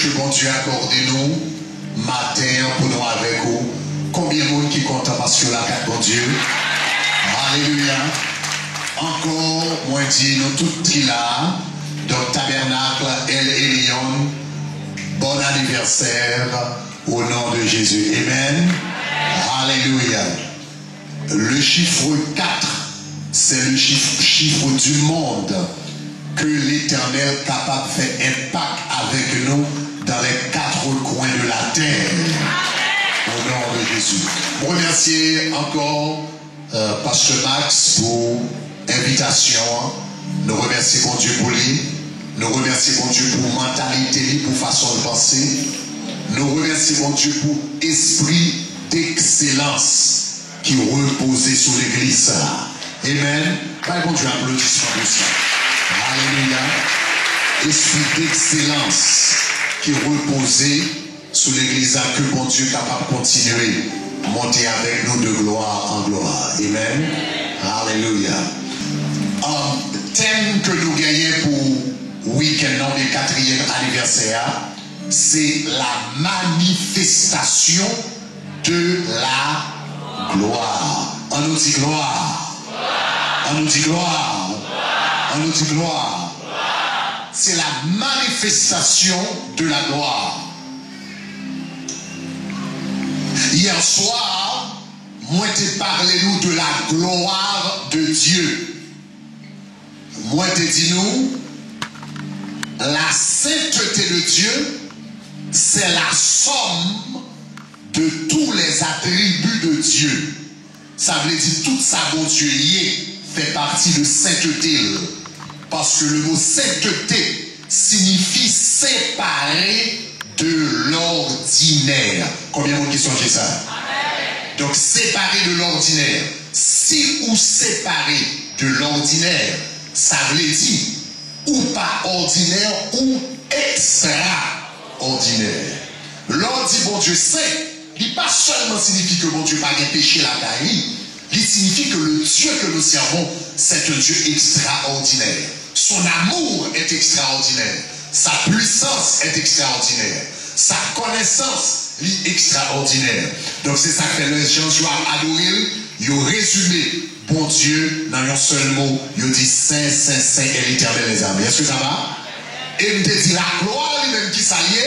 que bon Dieu a accordé nous, matin pour nous avec vous. Combien de monde qui compte parce que la carte bon Dieu? Alléluia. Encore, moi dis nous tout là, donc tabernacle, El Elyon, bon anniversaire au nom de Jésus. Amen. Alléluia. Le chiffre 4, c'est le chiffre du monde que l'Éternel est capable de faire impact avec nous dans les 4 coins de la terre. Au nom de Jésus. Je remercie encore Pasteur Max pour l'invitation. Nous remercions mon Dieu pour lui. Nous remercions mon Dieu pour mentalité, pour façon de penser. Nous remercions mon Dieu pour esprit d'excellence qui reposait sur l'église. Amen. Pas bon Dieu, applaudissement pour ça. Alléluia. Esprit d'excellence qui reposait sur l'église, que bon Dieu est capable de continuer à monter avec nous de gloire en gloire. Amen. Alléluia. Thème que nous gagnons pour week-end du 4e anniversaire, c'est la manifestation de la gloire. On nous dit gloire. On nous dit gloire. On nous dit gloire. C'est la manifestation de la gloire. Hier soir, moi t'ai parlé nous de la gloire de Dieu. Moi t'ai dit nous, la sainteté de Dieu, c'est la somme de tous les attributs de Dieu. Ça veut dire tout ça, bon Dieu, fait partie de sainteté. Parce que le mot sainteté signifie séparer de l'ordinaire. Combien de monde qui sont chez ça? Amen. Donc séparer de l'ordinaire. Si ou séparer de l'ordinaire, ça veut dire ou pas ordinaire ou extraordinaire. L'ordre dit bon Dieu saint, il pas seulement signifie que bon Dieu n'a pas péché la taille, il signifie que le Dieu que nous servons, c'est un Dieu extraordinaire. Son amour est extraordinaire. Sa puissance est extraordinaire. Sa connaissance est extraordinaire. Donc c'est ça que les gens doivent adorer. Ils ont résumé bon Dieu dans un seul mot. Ils ont dit Saint, Saint, Saint est l'Éternel des armées. Est-ce que ça va? Et il te dit la gloire lui-même qui s'allie,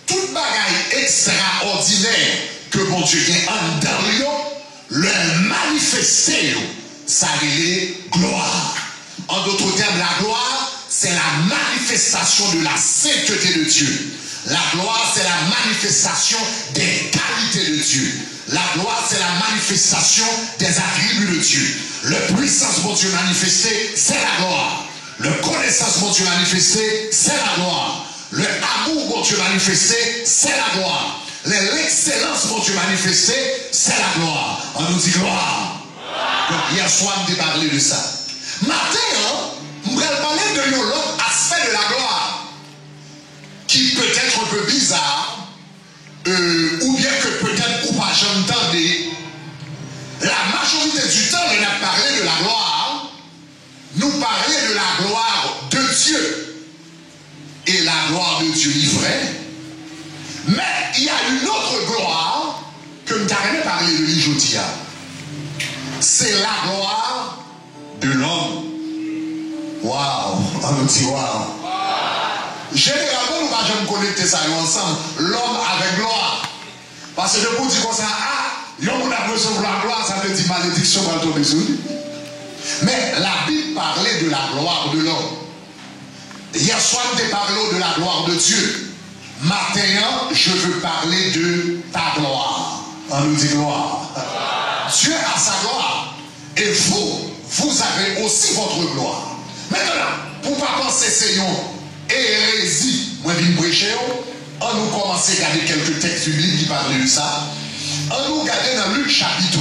toute bagaille extraordinaire que bon Dieu a en dedans, le manifester, ça est gloire. En d'autres termes, la gloire, c'est la manifestation de la sainteté de Dieu. La gloire, c'est la manifestation des qualités de Dieu. La gloire, c'est la manifestation des attributs de Dieu. La puissance, mon Dieu, manifestée, c'est la gloire. La connaissance, mon Dieu, manifestée, c'est la gloire. Le amour, mon Dieu, manifesté, c'est la gloire. L'excellence, mon Dieu, manifestée, c'est la gloire. On nous dit gloire. Donc, hier soir, on m'a parlé de ça. Matin, on va parler de l'autre aspect de la gloire qui peut être un peu bizarre ou bien que peut-être ou pas j'entendais. La majorité du temps, on a parlé de la gloire. Nous parler de la gloire de Dieu. Et la gloire de Dieu est vraie. Mais il y a une autre gloire que nous avons parlé de l'Ijodia. C'est la gloire de l'homme. Waouh! On nous dit waouh! Généralement, nous ne pouvons jamais connecter ça ensemble. L'homme avec gloire. Parce que je vous dis comme ça, l'homme a recevoir la gloire, ça veut dire malédiction va tomber sur lui. Mais la Bible parlait de la gloire de l'homme. Hier soir, nous parlons de la gloire de Dieu. Maintenant, je veux parler de ta gloire. On nous dit gloire. Dieu a sa gloire. Et vous avez aussi votre gloire. Maintenant, pour ne pas penser c'est une hérésie, moi je viens prêcher, on nous commence à regarder quelques textes bibliques qui parlent de ça. On nous regarde dans Luc chapitre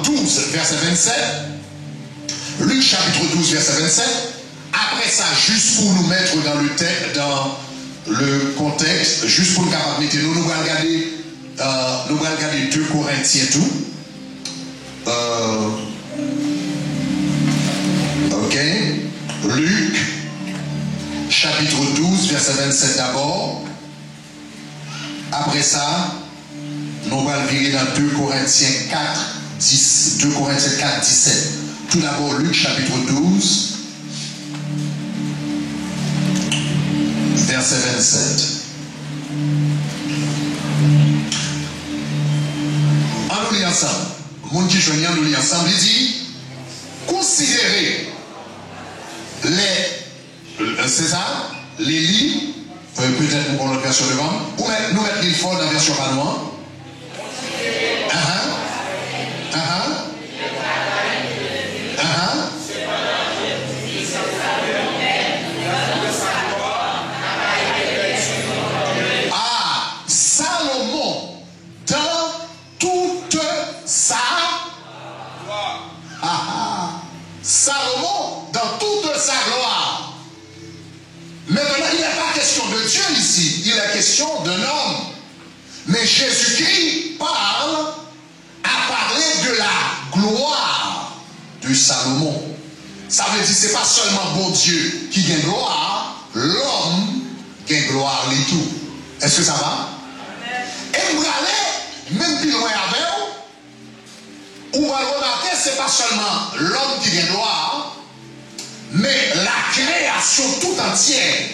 12, verset 27. Luc chapitre 12, verset 27. Après ça, juste pour nous mettre dans le texte, dans le contexte, juste pour nous mettre, nous allons regarder 2 Corinthiens tout. Ok. Luc chapitre 12, verset 27. 27 d'abord. Après ça, nous allons virer dans 2 Corinthiens 4, 17. Tout d'abord, Luc chapitre 12, verset 27. On nous lit ensemble. Mon qui joignent, nous lit ensemble. Il dit, considérez c'est ça, les lits, peut-être pour notre version devant, ou nous mettre l'île fort dans la version panois. Salomon, dans toute sa Salomon, dans toute sa gloire. Maintenant, il n'est pas question de Dieu ici, il est question d'un homme. Mais Jésus-Christ a parlé de la gloire de Salomon. Ça veut dire que ce n'est pas seulement bon Dieu qui gagne gloire, l'homme gagne gloire les tout. Est-ce que ça va? Et vous allez, même plus loin avec vous, vous allez remarquer que ce n'est pas seulement l'homme qui gagne gloire, mais la création tout entière.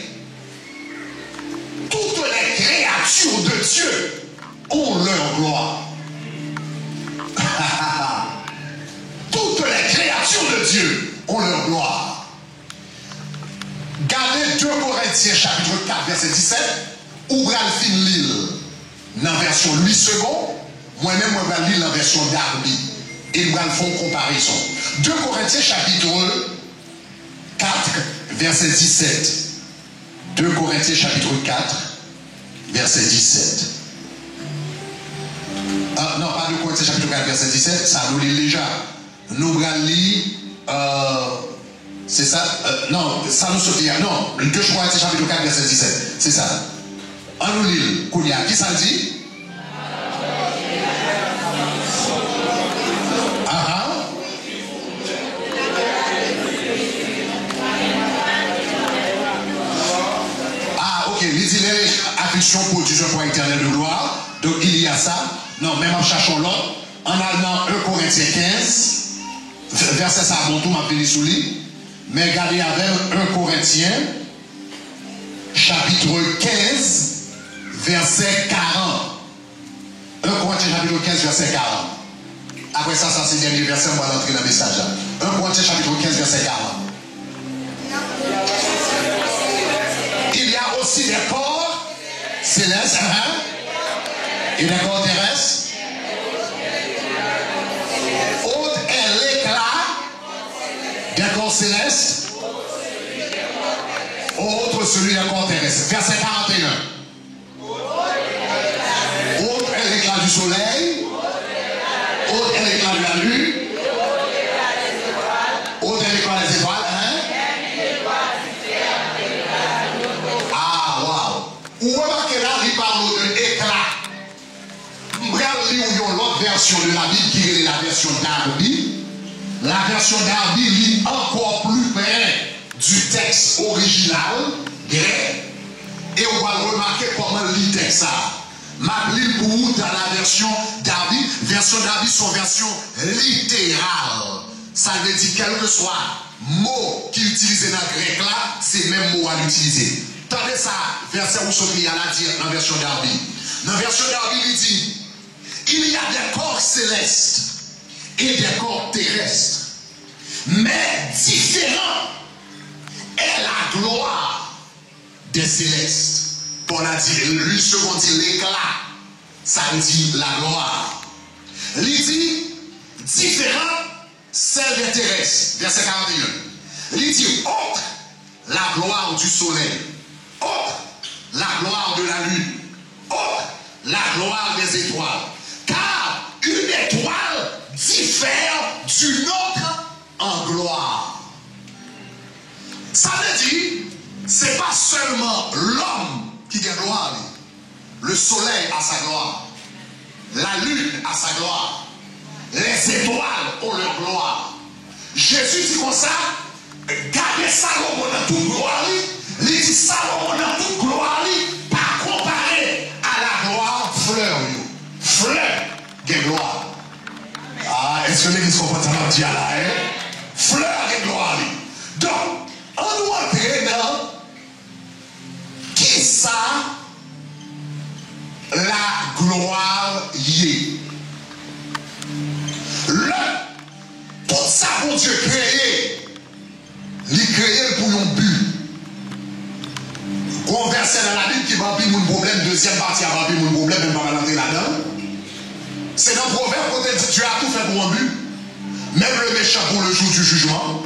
Toutes les créatures de Dieu ont leur gloire. Toutes les créatures de Dieu ont leur gloire. Gardez 2 Corinthiens chapitre 4 verset 17. Ouvrez le fin l'île dans la version 8 secondes. Moi-même, je vais lire la version Darby. Et nous allons faire une comparaison. 2 Corinthiens chapitre 4 verset 17. 2 Corinthiens chapitre 4 verset 17. Non, pas 2 Corinthiens chapitre 4 verset 17. Ça nous lit déjà. Nous allons lire... c'est ça? Non, ça nous saute hier. Non, 2 Corinthiens chapitre 4 verset 17. C'est ça. On nous lit. Kounia, qui ça dit? Ok, il dit les afflictions produisent un point éternel de gloire. Donc il y a ça. Non, même en cherchant l'autre. En allemand 1 Corinthiens 15, verset ça, mon tour m'a fini sous lui. Mais regardez avec 1 Corinthiens, chapitre 15, verset 40. 1 Corinthiens, chapitre 15, verset 40. Après ça, ça c'est le dernier verset, on va l'entrer dans le message. 1 Corinthiens, chapitre 15, verset 40. Il y a aussi des corps célestes et des corps terrestres. Autre est l'éclat des corps célestes. Autre celui des corps terrestres. Verset 41. Autre est l'éclat du soleil. Autre est l'éclat de la lune. Autre est l'éclat des étoiles. Ou remarquez là, il parle de éclat. Regardez l'autre version de la Bible qui est la version Darby. La version Darby lit encore plus près du texte original grec. Et on va remarquer comment lit le texte ça. Ma lis pour vous dans la version Darby. Version Darby, son version littérale. Ça veut dire quel que soit mot qui est utilisé dans le grec là, c'est le même mot à l'utiliser. Tendez ça, verset où Sophie a dit dans la version Darby. Dans la version Darby, il dit, il y a des corps célestes et des corps terrestres, mais différents est la gloire des célestes. Paul a dit, lui second dit l'éclat, ça veut dire la gloire. Il dit, différents, celle des terrestres, verset 41. Il dit, autre, la gloire du soleil. Autre, la gloire de la lune. Autre, la gloire des étoiles. Car une étoile diffère d'une autre en gloire. Ça veut dire, c'est pas seulement l'homme qui a gloire. Le soleil a sa gloire. La lune a sa gloire. Les étoiles ont leur gloire. Jésus dit comme ça, gardez Salomon dans toute gloire. Il dit Salomon dans toute gloire, pas comparé à la gloire fleur. Fleur de gloire. Ah, est-ce que l'église comprend ça dans là, hein? Fleur de gloire. Donc, on doit entrer dans qui ça la gloire y est. Tout ça, mon Dieu, créé, il créé pour un but. Converser dans la Bible qui va avoir mon problème, deuxième partie va avoir mon problème, même pas rentrer là-dedans. C'est dans le proverbe qu'on dit tu as tout fait pour un but. Même le méchant pour le jour du jugement.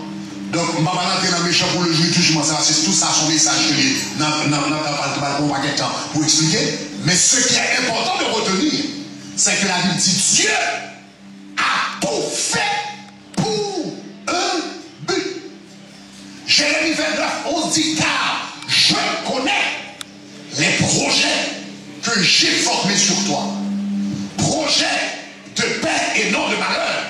Donc, je ne vais pas rentrer dans le méchant pour le jour du jugement. C'est tout ça, son message que je pas de temps pour expliquer. Mais ce qui est important de retenir, c'est que la Bible dit Dieu a tout fait pour un but. Jérémie 29, 11 dit car je connais les projets que j'ai formés sur toi. Projets de paix et non de malheur,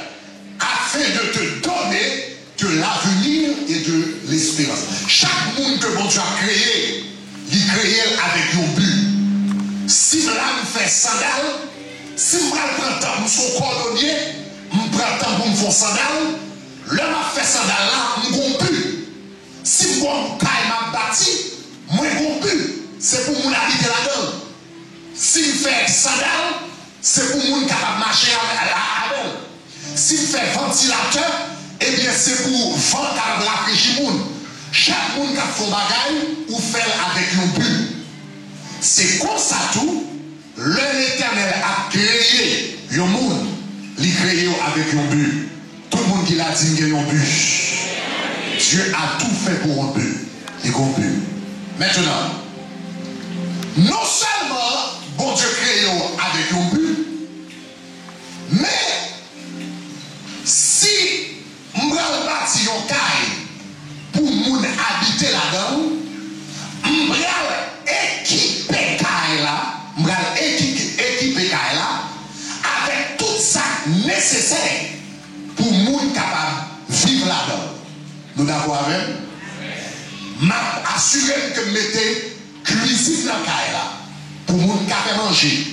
afin de te donner de l'avenir et de l'espérance. Chaque monde que bon Dieu a créé, il créé avec un but. Si je fais sandal, si je prends le temps pour son cordonnier, je prends le temps pour me faire sandal, l'homme a fait sandal là, je n'ai but. Si je m'a bâti, moi j'ai but. C'est pour mon habiter là-dedans. Si je fais sandal, c'est pour moun capable de marcher avec. Si je fais ventilateur, eh bien c'est pour vent capable de rafraîchir moun. Chaque monde qui fait un bagage ou fait avec un but. C'est comme ça tout, l'Éternel a créé un monde, il créé avec un but. Tout le monde qui l'a dit qu'il y a un but. Dieu a tout fait pour un but. Il y a un but. Maintenant, non seulement bon Dieu créé avec un but, mais si je bâti un caille pour moun habiter là-dedans, je vais équiper caille là, avec tout ça nécessaire pour moun capable de vivre là-dedans. Nous d'accord avec? M'a assuré que je mettais cuisine dans caille là pour moun capable manger.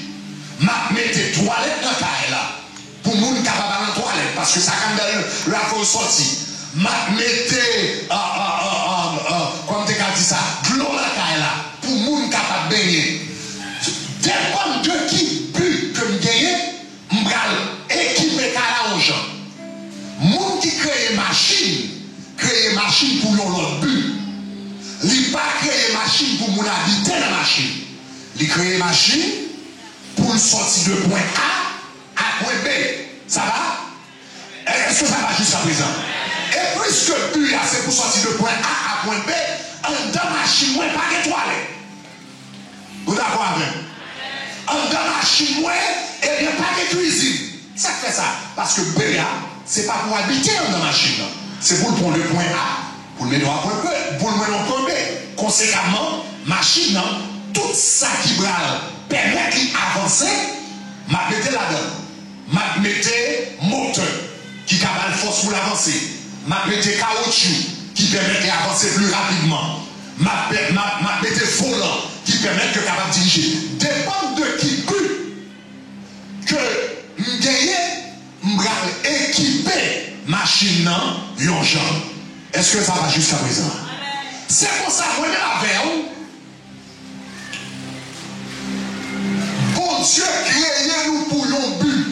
M'a mettais toilette dans caille là pour moun capable aller en toilette parce que ça quand la faut sortir. M'a mettais comme tu as dit ça, de l'eau dans caille là pour moun capable baigner. Dépend de qui but que me gagne, m'gal équiper caille en gens. Moun qui crée machine pour l'autre but. Il pas créer machine pour mon habiter dans la machine. Il crée machine pour sortir de point A à point B. Ça va? Est-ce que ça va jusqu'à présent? Et puisque but là c'est pour sortir de point A à point B, dans la machine, moi pas de toilette. Vous d'accord avec? Dans la machine, moi, et bien pas de cuisine. Ça fait ça. Parce que B là, c'est pas pour habiter dans la machine. C'est pour le prendre de point A. Pour le mettre à point B, pour le mettre à point B. Conséquemment, machine, tout ça qui va permettre d'avancer, m'a metté là-dedans. M'a metté moteur qui a la force pour l'avancer. M'a metté caoutchouc qui permet d'avancer plus rapidement. M'a metté volant qui permet de capable diriger. Dépend de qui but que m'gagne équiper machine yon gens. Est-ce que ça va jusqu'à présent? C'est pour ça qu'on est avec vous. Bon Dieu créé nous pour un but.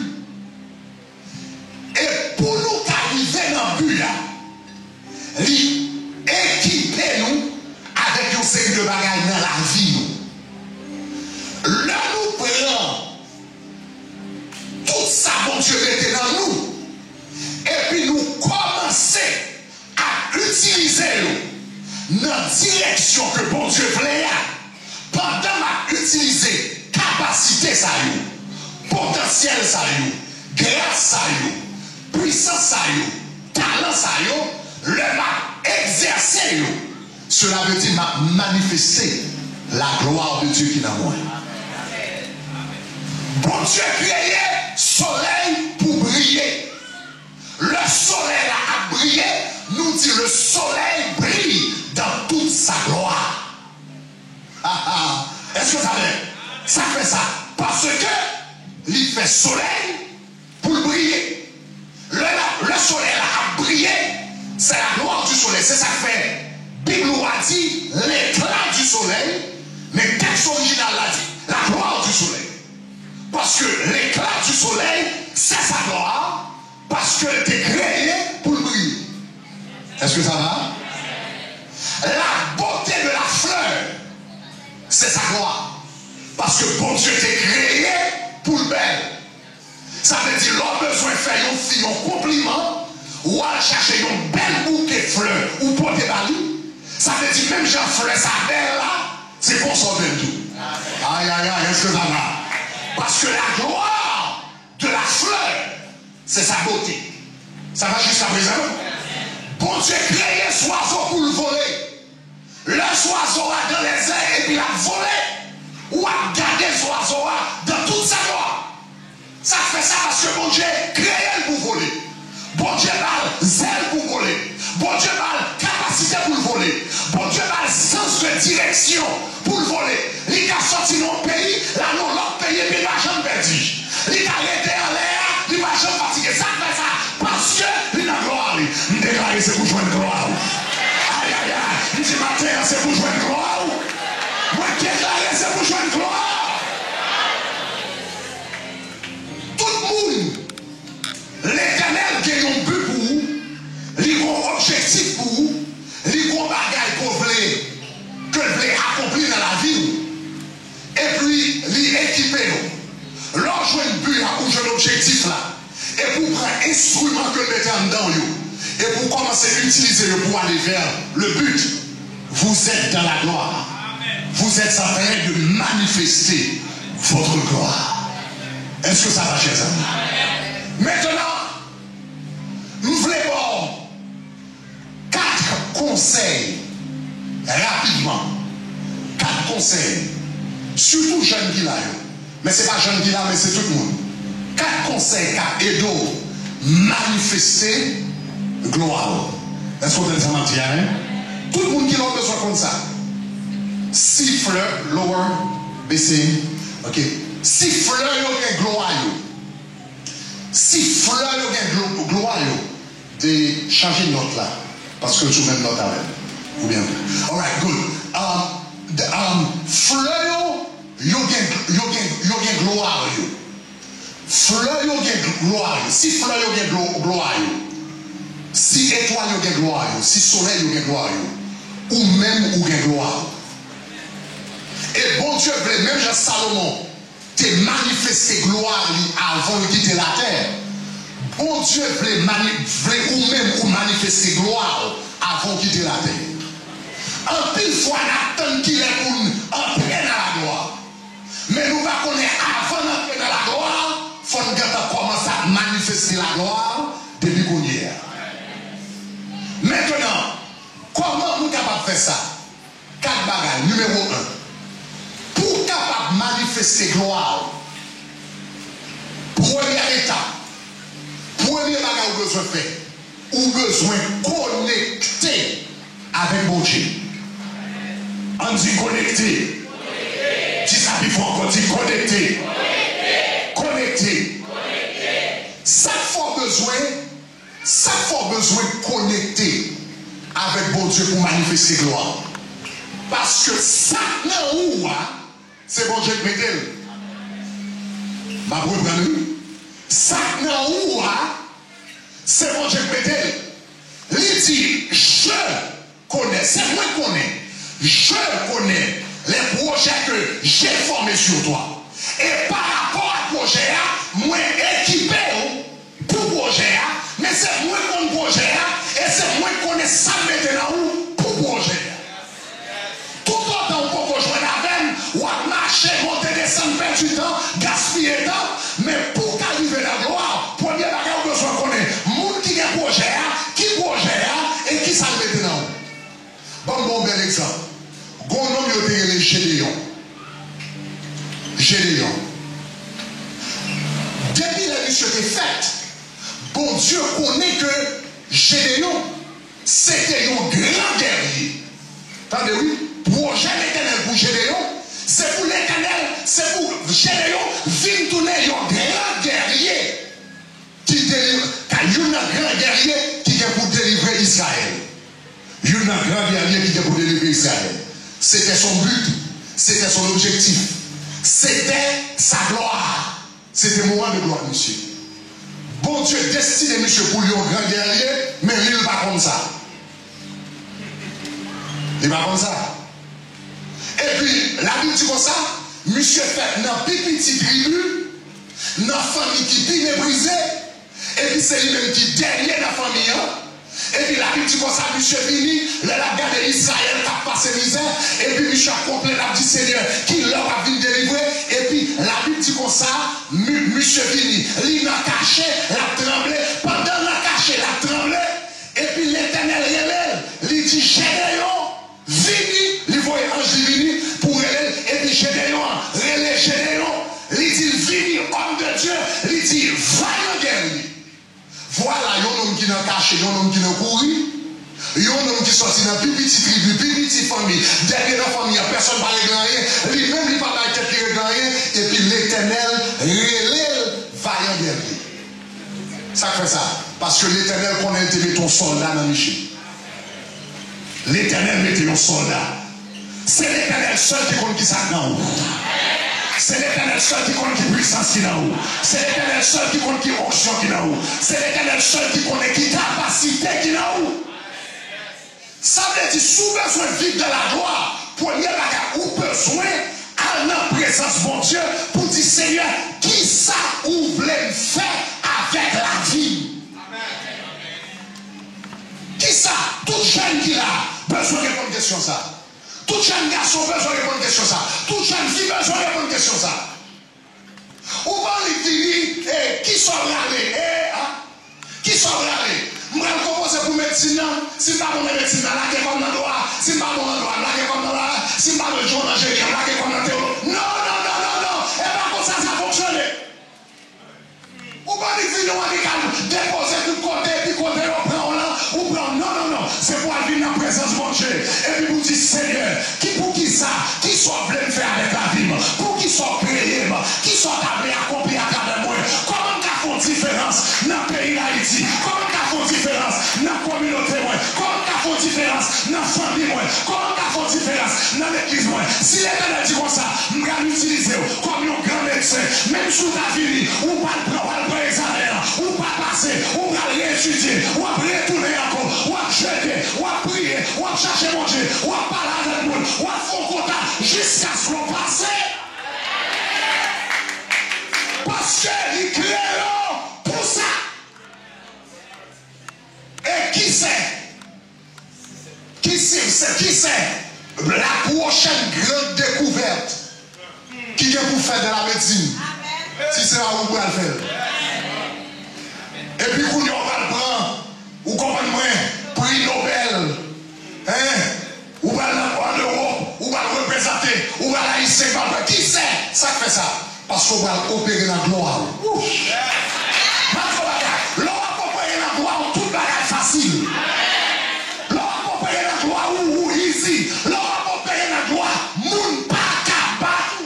Et pour nous arriver dans le but là, il équipe nous avec une série de bagages dans la vie. Là nous prenons tout ça, bon Dieu, était dans nous. Et puis nous commençons à utiliser dans la direction que bon Dieu voulait. Pendant à utiliser capacité ça y potentiel ça y grâce ça y puissance ça y talent ça y le m'a exercé. Cela veut dire m'a manifesté la gloire de Dieu qui est dans moi. Bon Dieu créé soleil pour briller. Le soleil a brillé, nous dit le soleil brille dans toute sa gloire. Est-ce que ça fait? Ça fait ça. Parce que il fait soleil pour briller. Le soleil a brillé, c'est la gloire du soleil. C'est ça que fait. Bible a dit l'éclat du soleil, mais le texte original l'a dit la gloire du soleil. Parce que l'éclat du soleil, c'est sa gloire, parce que tu es créé pour le briller. Est-ce que ça va? La beauté de la fleur, c'est sa gloire. Parce que bon Dieu t'est créé pour le bel. Ça veut dire l'homme besoin de faire une fille un compliment ou aller chercher une belle bouquet de fleurs ou porter bali. Ça veut dire même Jean fleur sa belle là, c'est pour son bel tout. Aïe aïe aïe, est-ce que ça va? Parce que la gloire de la fleur, c'est sa beauté. Ça va jusqu'à présent? Bon Dieu créé ce oiseau pour le voler. Le oiseau a dans les airs et puis il a volé. Ou a gardé ce oiseau dans toute sa gloire. Ça fait ça parce que bon Dieu créé pour voler. Bon Dieu a zèle pour voler. Bon Dieu a capacité pour le voler. Bon Dieu a le sens de direction pour le voler. Il a sorti dans le pays, là non l'autre pays et puis il va jamais perdu. Il a arrêté en l'air, il va jamais fatigué. Ça fait ça parce que il a gloire. Il déclare c'est pour jouer une gloire. Aïe aïe aïe, il dit matin c'est pour jouer une gloire. Moi déclare c'est pour jouer une gloire. Tout le monde, l'Éternel qui a un but pour vous, il a un objectif pour vous, il a un bagage pour vous que vous voulez accomplir dans la vie. Et puis, il équipe nous. Lorsque vous but pour jouer l'objectif là, et pour prendre l'instrument que vous mettez en dedans, et pour commencer à utiliser pour aller vers le but, vous êtes dans la gloire. Vous êtes en train de manifester votre gloire. Est-ce que ça va, chers amis? Maintenant, nous voulons 4 conseils rapidement. 4 conseils. Surtout jeunes qui là. Mais ce n'est pas jeunes qui là, mais c'est tout le monde. 4 conseils qui aident à manifester gloire. Est-ce qu'on peut dire hein? Tout le monde qui a besoin comme ça. Siffle, lower, baisser. Ok. Siffle, il y a gloire. Siffle, il y a gloire. De changer de note là. Parce que tu mets une note avec. Ou bien. Alright, good. Fleur, il y a gloire. Fleur, il y a gloire. Si fleur, il y a gloire. Si étoile, il y a gloire. Si soleil, il y a gloire. Ou même, il y a gloire. Et bon Dieu voulait, même Jean Salomon, te manifester gloire avant de quitter la terre. Bon Dieu voulait ou même ou manifester gloire avant de quitter la terre. En pile fois, on attend qu'il est pour entrer dans la gloire. Mais nous ne connaissons pas avant d'entrer dans la gloire, il faut nous commencer à manifester la gloire depuis qu'on y est. Maintenant, comment nous sommes capables de faire ça? 4 bagages. Numéro 1. Pour capable de manifester gloire, première étape, premier bagage que besoin de faire, ou besoin de connecter avec mon Dieu. On dit connecter. Dis ça, il faut encore dire connecter. Connecter. Ça faut besoin de connecter avec mon Dieu pour manifester gloire. Parce que ça, c'est bon Dieu qui met elle. Ma bonne amie, ça, c'est bon Dieu qui met elle. Il dit, je connais, c'est moi qui connais. Je connais les projets que j'ai formés sur toi. Et par rapport à projet, moi équipé pour projet, mais c'est moi qui connais projet, et c'est moi qui connais ça maintenant pour projet. Tout autant pour rejoindre la veine, ou à marcher, monter, descendre, perdre du temps, gaspiller le temps, mais pour qu'arriver à la gloire, premier bagage besoin qu'on ait, monde qui a projet, et qui ça maintenant. Bon bel exemple. Gon homme yo te les Gédéon. Gédéon. Depuis la mission était faite, bon Dieu connaît que Gédéon, c'était un grand guerrier. Attendez, oui, projet l'éternel pour Gédéon, C'est pour l'Éternel, c'est pour Gédéon, vin tourner un grand guerrier qui délivre, car il y a un grand guerrier qui est pour délivrer Israël. Il y a un grand guerrier qui est pour délivrer Israël. C'était son but, c'était son objectif, c'était sa gloire. C'était un moment de gloire, monsieur. Bon Dieu destiné, monsieur, pour lui un grand guerrier, mais il n'est pas comme ça. Il n'est pas comme ça. Et puis, la Bible dit comme ça, monsieur fait dans petit tribu, dans la famille qui est méprisée, et puis c'est lui-même qui est derrière la famille. Et puis la Bible dit comme ça, monsieur fini, le garde d'Israël qui a passé misère, et puis monsieur a complet la dit Seigneur qui leur a vu délivrer, et puis la Bible dit comme ça, monsieur fini, il n'a caché, l'a tremblé, pendant l'a caché, l'a tremblé, et puis l'Éternel révèle, il dit Gédéon, vini, il voit ange divini pour elle, et puis Gédéon, relais Gédéon, il dit vini, homme de Dieu, il dit vaillant guerrier. Voilà, il y a un homme qui n'a caché, il y a un homme qui n'a couru, il y a un homme qui sorti dans une petite tribu, une petite famille. Derrière la famille, personne ne va régler, lui-même, il ne va pas régler, et puis l'Éternel relève vaillant guerrier. Ça fait ça. Parce que l'Éternel connaît ton soldat dans Michel. L'Éternel mettait un soldat. C'est l'Éternel seul qui compte qui ça dans vous. C'est l'Éternel seul qui compte qui puissance qui dans vous. C'est l'Éternel seul qui compte qui onction qui dans vous. C'est l'Éternel seul qui connaît qui capacité qui dans vous. Ça veut dire, sous besoin de vivre dans la gloire, premier bagage ou besoin, à la présence de mon Dieu, pour dire Seigneur, qui ça ou voulez faire avec la vie? Qui ça? Tout jeune qui a besoin de répondre à une question ça. Tout jeune garçon besoin de répondre à une question ça. Tout jeune fille besoin de répondre à une question ça. Ou pas les dire, qui sont râlés? Qui sont râlés? Je vais commencer pour médecine. Si je ne pas pour médecine, là, je vais comme dans le droit. Si je ne pas pour le droit, là, je vais comme dans la. Si je ne pas pour le jour d'ingénieur, là, je vais comme dans le théologie. Non. Et pas comme ça fonctionne. Ou pas les filles radicales, déposer tout côté, puis côté, on prend là, ou prend. Non. C'est pour aller dans la présence de mon Dieu. Et puis vous dites, Seigneur, pour qui ça? Qui soit voulu faire avec la vie? Pour qui soit créé? Qui soit appelé à accomplir à travers moi? Comment qu'a fait différence dans le pays d'Haïti? Comment qu'a fait différence dans la communauté? Comment qu'a fait différence dans la famille? Comment qu'a fait différence dans l'église? Si l'Éternel dit comme ça, je vais l'utiliser comme un grand médecin, même sous ta vie, ou pas le prendre examen, ou pas passer, ou pas réétudier, ou pas retourner encore, ou pas jeter, ou pas prier, ou pas chercher manger, ou pas parler avec le monde, ou pas faire contact jusqu'à ce qu'on passe. Parce que il crée pour ça. Et qui sait? Qui sait? La prochaine grande découverte qui est pour faire de la médecine. Si c'est là où vous pouvez le faire. Et puis, quand on va le prendre, vous comprenez, prix Nobel, ou va en Europe, ou va le représenter, ou va la IC, qui sait? Ça fait ça. Parce qu'on va opérer la gloire. L'on va opérer la gloire, toute bagage facile. L'on va opérer la gloire, ou easy. L'on va opérer la gloire, moun pas capable.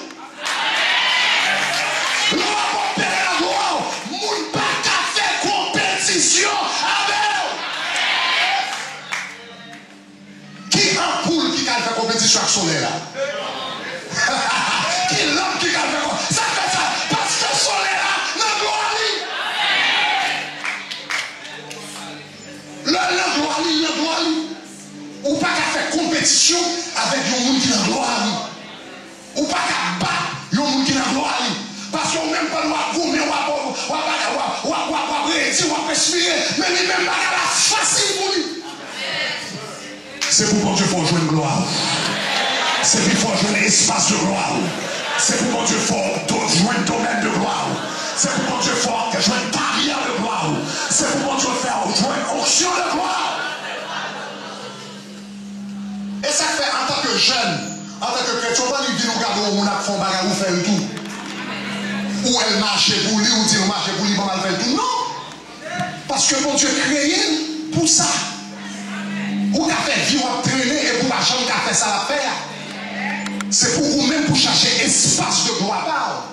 L'on va opérer la gloire, moun pas capable faire compétition avec. Qui en poule qui a fait compétition avec son là? Qui l'homme qui a fait compétition? Ça fait ça, parce que son là, dans gloire. Le gloire. Ou pas qu'à faire compétition avec un monde qui est dans gloire. Ou pas qu'à battre un monde qui est dans gloire. Parce qu'on même pas doit gourmer, ou pas réussir, ou pas respirer, mais lui même pas la facile pour lui. C'est pour Dieu faut jouer une gloire. C'est pour faut jouer un espace de gloire. C'est pour Dieu faut jouer un domaine de gloire. C'est pour Dieu faut jouer une barrière de gloire. C'est pour Dieu faire jouer une onction de gloire. Et ça fait en tant que jeune, en tant que chrétien, on va lui dire nous regardons où on a fait un bagage, où fait le tout. Où elle marche pour lui, ou dit on marche pour lui, on va faire le tout. Non! Parce que mon Dieu créé pour ça. Ou qu'a fait vivre, traîner, et pour la chambre qu'a fait ça à faire. C'est pour vous-même pour chercher espace de gloire.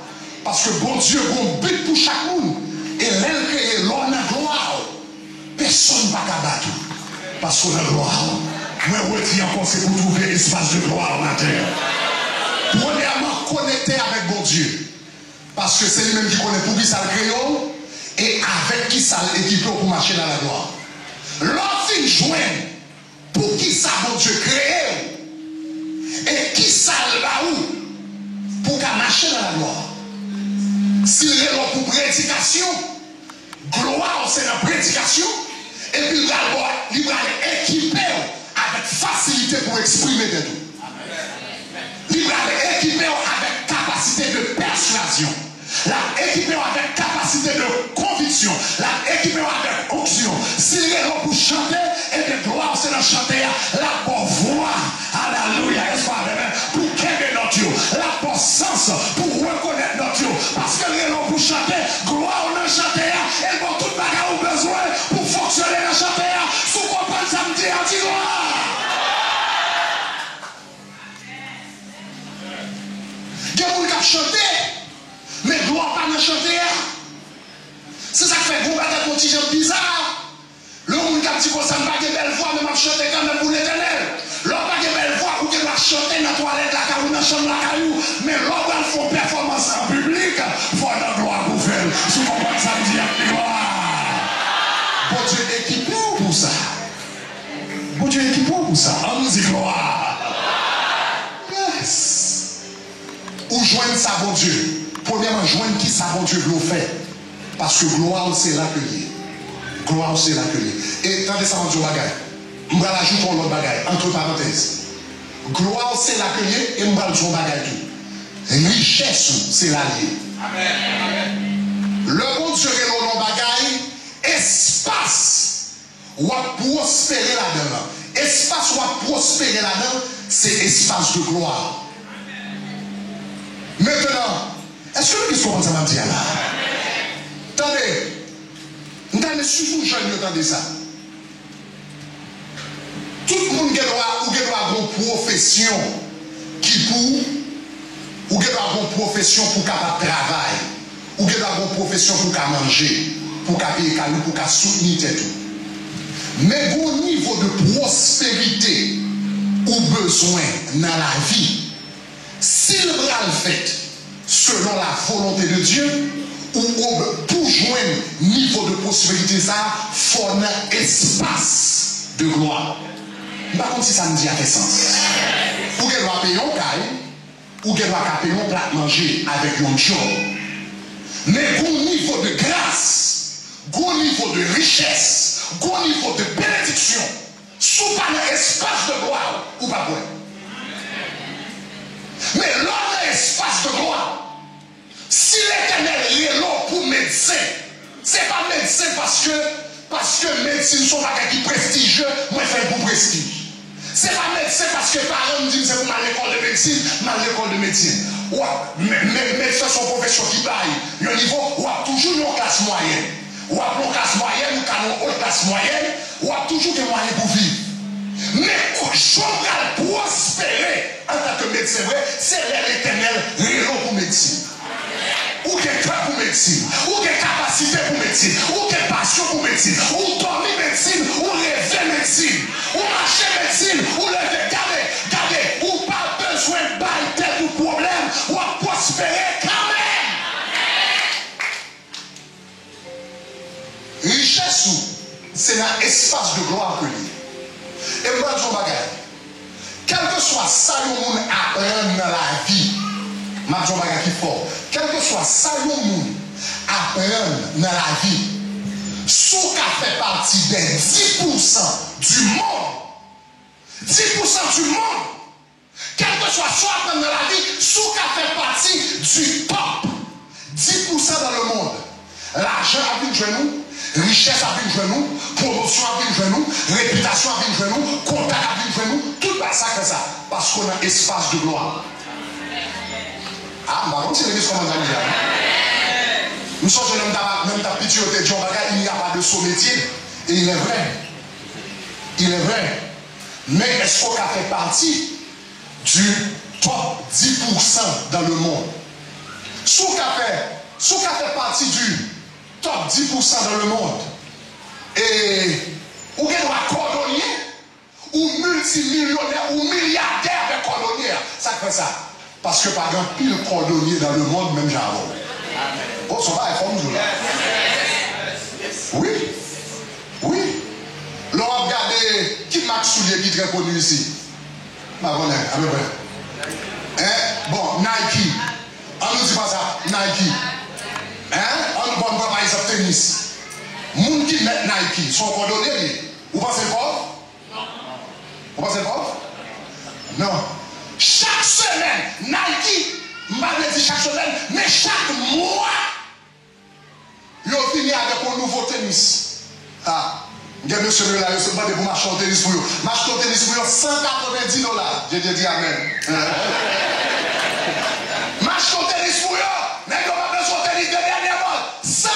Parce que bon Dieu, bon but pour chaque monde. Et l'aile que l'on a gloire, personne ne va battre. Parce qu'on a gloire. Moi, je encore, c'est pour trouver espace de gloire en terre. Premièrement, connecter avec bon Dieu. Parce que c'est lui-même qui connaît pour qui ça le créole et avec qui ça l'équipe pour marcher dans la gloire. Lorsqu'il joint pour qui ça bon Dieu créé et qui ça le va où pour qu'à marcher dans la gloire. S'il est là pour prédication, gloire c'est la prédication, et puis il va équiper avec facilité pour exprimer des tout. Il va équiper avec capacité de persuasion, la équiper avec capacité de conviction, la équiper avec onction. S'il est là pour chanter, et bien gloire c'est la chanter, la bonne voix, alléluia, est-ce pas vrai, pour qu'aimer notre Dieu, la bonne sens pour reconnaître notre Dieu, parce que les gens pour chanter, gloire on a chanté, et bon tout bagarre au besoin pour fonctionner dans chanter, sous comprendre samedi à dit gloire. Il y a des gens qui chantent, mais gloire pas dans chanter. C'est ça qui fait que vous avez un contingent bizarre. Le monde qui a dit que ça ne va pas de belle voix, mais m'a chanté quand même pour l'éternel. L'homme n'a pas de belle voix, ou qu'il va chanter dans la toilette, la caillou, dans la chambre, la caillou. Mais l'homme va faire performance en public, il faut la gloire pour faire. Si vous comprenez ça, me dit gloire. Bon Dieu équipé pour ça. Bon Dieu équipé pour ça. On nous dit gloire. Yes. Ou joindre ça, bon Dieu. Premièrement, joindre qui ça, bon Dieu, vous fait. Parce que gloire, c'est l'accueillir. Gloire, c'est l'accueillir. Et attendez ça, mon Dieu, bagaille. Je vais ajouter un autre bagaille, entre parenthèses. Gloire, c'est l'accueillir et je vais ajouter un bagaille tout. Richesse, c'est l'allier. Amen. Le bon Dieu est dans bagaille, espace où à prospérer là-dedans. Espace où à prospérer là-dedans, c'est espace de gloire. Maintenant, est-ce que vous comprenez ça, ma là? Attendez, nous avons surtout jeunes qui entendent ça. Tout le monde qui doit avoir une profession qui pour, ou qui doit avoir une profession pour capable travailler, ou qui doit avoir une profession pour manger, pour payer calou, pour soutenir tout. Mais au niveau de prospérité ou besoin dans la vie, s'il va le fait selon la volonté de Dieu, ou pour joindre niveau de possibilité, ça, il faut un espace de gloire. Par contre, si ça me dit à fait sens. Ou qu'elle doit payer un caille, ou qu'elle doit payer un plat manger avec un job. Mais au niveau de grâce, au niveau de richesse, au niveau de bénédiction, sous pas un espace de gloire, ou pas point. Mais l'autre espace de gloire, si l'éternel est là pour médecin, c'est pas médecin parce que médecine sont pas qui prestigieux, moi je fais pour prestige. C'est pas médecin parce que parents me disent c'est pour aller à l'école de médecine, mal l'école de médecine. Mais médecin sont profession qui baille. Le niveau, ou a toujours une classe moyenne. Ou a une classe moyenne, ou une haute classe moyenne, ou a toujours des moyens pour vivre. Mais je vais prospérer en tant que médecin vrai, c'est l'éternel raison pour médecine. Ou quel cœur pour médecine, ou quelle capacité pour médecine, ou quelle passion pour médecine, ou dormir médecine, ou rêver médecine, ou marcher médecine, ou lever, gardez, ou pas besoin de bailler tel ou problème, ou à prospérer quand même. Richesse, c'est un espace de gloire que lui. Et moi, je vous bagaille. Quel que soit ça, le monde apprend dans la vie. Je vous bagaille qui fort. Quel que soit ça, le monde apprend dans la vie. Sous qu'a fait partie des 10% du monde. 10% du monde. Quel que soit ça dans la vie, sous qu'a fait partie du top. 10% dans le monde. L'argent a vu de nous. Richesse a vu de nous, promotion a vu de nous, réputation a vu de nous, contact a vu de nous, tout ça que ça, parce qu'on a un espace de gloire. Ah, par contre, c'est l'église comme on a dit. Nous sommes même ta pitié au John Bagay, il n'y a pas de saut métier, et il est vrai. Il est vrai. Mais est-ce qu'on a fait partie top 10% dans le monde. Si vous fait partie du top 10% dans le monde, et vous avez un cordonnier, ou multimillionnaire, ou milliardaire de cordonnier, ça fait ça. Parce que par exemple, pile cordonnier dans le monde, même j'avais. Oh, ça va, il faut là. Oui. Oui. L'on va regarder qui marque soulier qui est très connu ici. Bon, Nike. On nous dit pas ça, Nike. On nous parle par exemple tennis. Moun qui met Nike, son cordonnier, vous pensez pas? Non. Vous pensez pas? Non. Chaque semaine, Nike, je ne vais pas dire chaque semaine, mais chaque mois, ils ont fini avec un nouveau tennis. Ah, il y a monsieur là, il se demande pour marcher au tennis pour eux. Marcher au tennis pour eux, $190. J'ai dit amen. Marcher au tennis pour eux, mais ils ont besoin de tennis de dernière mode. $190.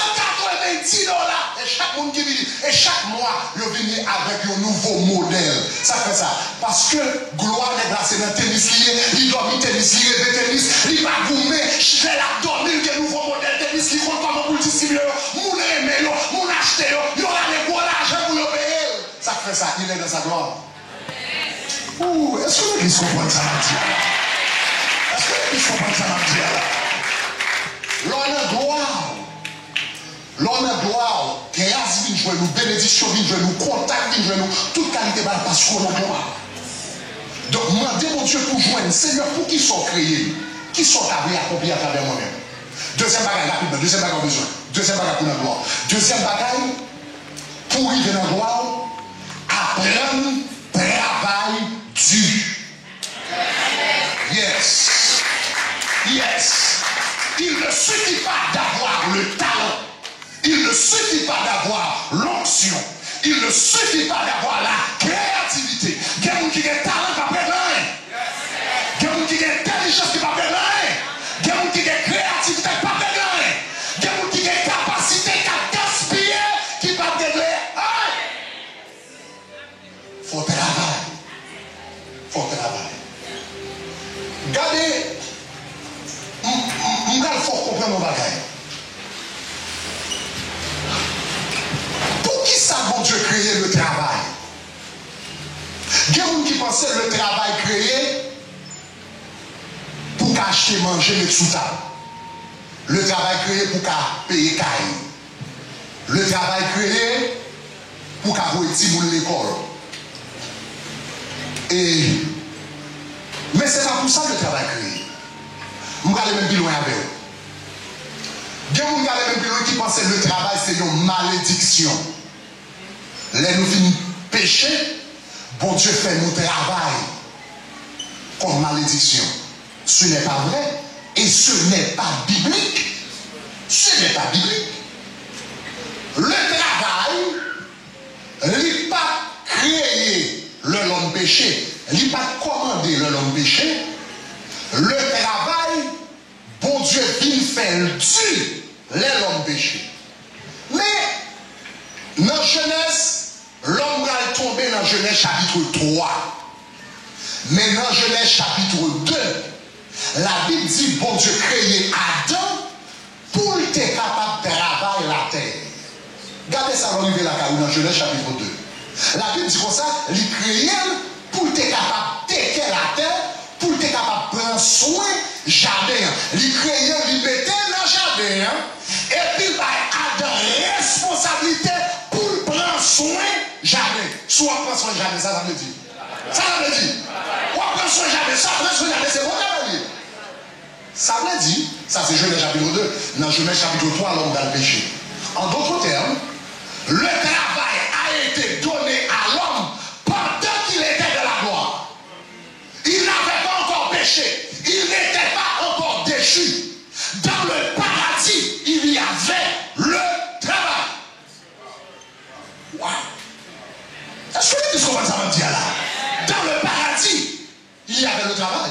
Et chaque monde qui vient, et chaque mois, ils viennent avec un nouveau modèle. Ça fait ça. Parce que gloire n'est placée dans le tennis, il dormit tennis, il rêve tennis, il va goumer, je vais la dormir, des nouveaux modèles tennis, qui compte comment pour le distribuer, mon aimer, mon acheter, il y aura des gros l'argent pour le payer. Ça fait ça, il est dans sa gloire. Ouh, est-ce que l'église comprend ça, Mardi? Est-ce que l'église comprend ça, Mardi? L'on a gloire. L'on a gloire, grâce vient jouer nous, bénédiction vient jouer nous, contact vient jouer nous, toute qualité parce qu'on a gloire. Donc, moi, mon Dieu pour joindre, Seigneur, pour qui sont créés, qui sont accomplis à travers moi-même. Deuxième bagaille, rapidement, deuxième bagaille besoin. Deuxième bagaille pour la gloire. Deuxième bagaille, pour arriver dans la gloire, apprendre travail dur. Yes. Yes. Il ne suffit pas d'avoir le talent. Il ne suffit pas d'avoir l'onction. Il ne suffit pas d'avoir la créativité. Il y a des gens qui ont talent qui ne peuvent rien. Il y a des gens qui ont intelligence qui ne peuvent rien. Il y a des gens qui ont créativité qui ne peuvent rien. Il y a des gens qui ont capacité qui gaspiller qui ne peuvent rien. Il faut travailler. Il faut travailler. Regardez, il faut comprendre nos bagages. Qui ça, bon Dieu, créer le travail? Il y a des gens qui pensaient le travail créé pour acheter, manger, mettre sous table. Le travail créé pour payer caille. Le travail créé pour avoir l'école. Mais ce n'est pas pour ça le travail créé. Je vais aller même plus loin avec eux. Il y a des gens qui pensaient que le travail c'est une malédiction. Là, nous finissons pécher, bon Dieu fait nous travail comme malédiction. Ce n'est pas vrai et ce n'est pas biblique. Ce n'est pas biblique. Le travail, il n'est pas créé l'homme péché, il n'est pas commandé l'homme péché. Le travail, bon Dieu vient faire Dieu l'homme péché. Mais dans Genèse, l'homme va tomber dans Genèse chapitre 3. Mais dans Genèse chapitre 2, la Bible dit, bon Dieu créé Adam pour être capable de travailler la terre. Regardez ça, on arrive là dans Genèse chapitre 2. La Bible dit comme ça, il créé pour être capable de taire la terre, pour être capable de prendre soin du jardin. Il créé, il mettait dans le jardin. Et puis, Adam responsabilité pour prendre soin jardin. Soit prendre soin jardin, ça veut dire. Ça veut dire. Ou prendre soin jardin, ça prendre soin jardin, c'est bon, ça veut dire. Ça veut dire, ça c'est Genèse chapitre 2, dans Genèse chapitre 3, l'homme dans le péché. En d'autres termes, le travail a été donné à l'homme pendant qu'il était de la gloire. Il n'avait pas encore péché, il n'était pas encore déchu. Dans le paradis, il y avait le travail. Wow. Est-ce que vous comprenez ça me dit là? Dans le paradis, il y avait le travail.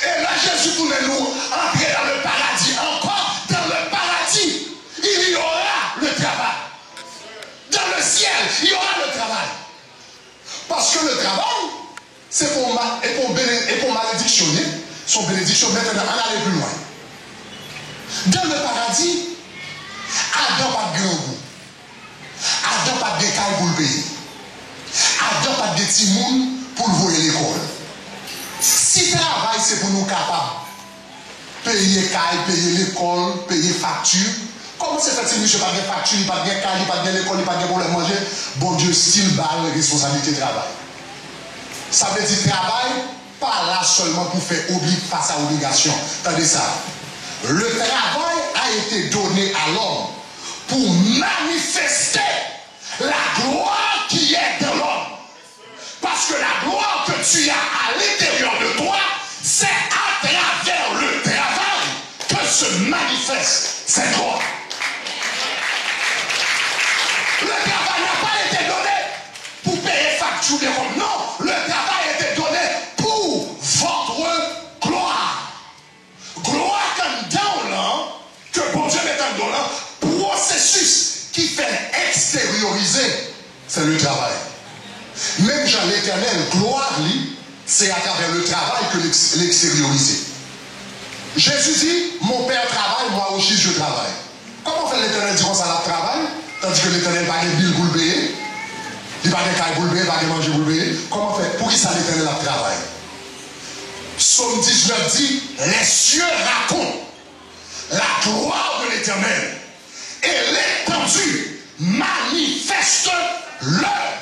Et là, Jésus voulait nous entrer dans le paradis. Encore dans le paradis, il y aura le travail. Dans le ciel, il y aura le travail. Parce que le travail, c'est pour malédictionner, son bénédiction. Maintenant, on allait plus loin. Dans le paradis, Adam pas de grand goût. Adam pas de caille pour le payer. Adam pas de petits moun pour le voyer l'école. Si le travail c'est pour nous capables payer caille, payer l'école, payer facture, comment c'est fait si monsieur pas de facture, pas de caille, pas de l'école, pas de problème manger, bon Dieu style balle responsabilité de travail. Ça veut dire travail, pas là seulement pour faire face à obligation. Attendez ça. Le travail a été donné à l'homme pour manifester la gloire qui est dans l'homme. Parce que la gloire que tu as à l'intérieur de toi, c'est à travers le travail que se manifeste cette gloire. Le travail n'a pas été donné pour payer facture de compte. Non, le travail a été donné pour votre gloire. Gloire comme dans l'an, que bon Dieu met dans l'an, processus qui fait extérioriser, c'est le travail. Même Jean l'Éternel, gloire, c'est à travers le travail que l'extérioriser. Jésus dit, mon Père travaille, moi aussi je travaille. Comment fait l'Éternel dire ça la travail, tandis que l'Éternel n'a pas de billes pour le payer, il n'a pas de caille pour le payer, il n'a pas de manger pour le payer. Comment fait? Pour qui ça l'Éternel a travail? Psaume 19 dit, les cieux racontent la gloire de l'Éternel et l'étendue manifeste l'œuvre.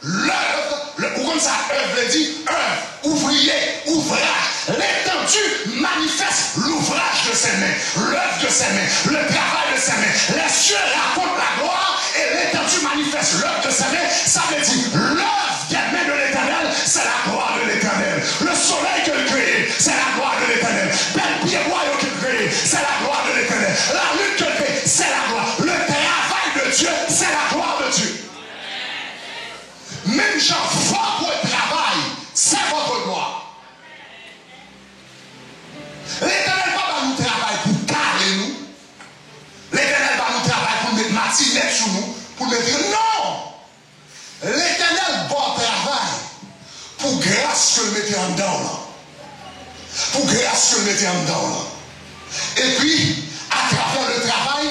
L'œuvre, ou comme ça, œuvre dit œuvre, ouvrier, ouvrage. L'étendue manifeste l'ouvrage de ses mains, l'œuvre de ses mains, le travail de ses mains. Les cieux racontent la gloire et l'étendue manifeste l'œuvre de ses mains. Ça veut dire l'œuvre des mains de l'Éternel, c'est la gloire de l'Éternel. Le soleil que le crée, c'est la gloire de l'Éternel. Belle pied royaux que le crée, c'est la gloire de l'Éternel. La lutte que le crée, c'est la gloire. Le travail de Dieu, c'est la gloire de Dieu. Même Jean, votre travail, c'est votre gloire. L'Éternel va nous travailler pour caler nous. L'Éternel va nous travailler pour mettre matinette sur nous. Pour mettre. Non! L'Éternel va travail pour grâce que le mettez en dedans là. Pour grâce que le mettez en dedans là. Et puis, à travers le travail,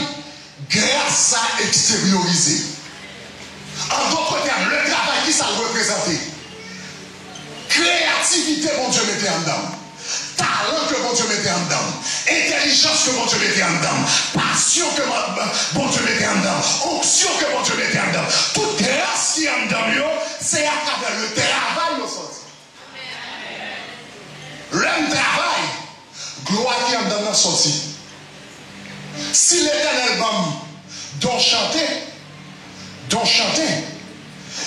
grâce à extérioriser. En d'autres termes, le travail qui ça représente? Créativité, mon Dieu, mettait en dedans. Talent que mon Dieu mettait en dedans. Intelligence que mon Dieu mettait en dedans. Passion que mon Dieu mettait en dedans. Onction que mon Dieu mettait en dedans. Toute grâce qui est en dedans, c'est à travers le travail au sens. L'homme travail, gloire qui est en dedans sorti. Si l'Éternel doit chanter,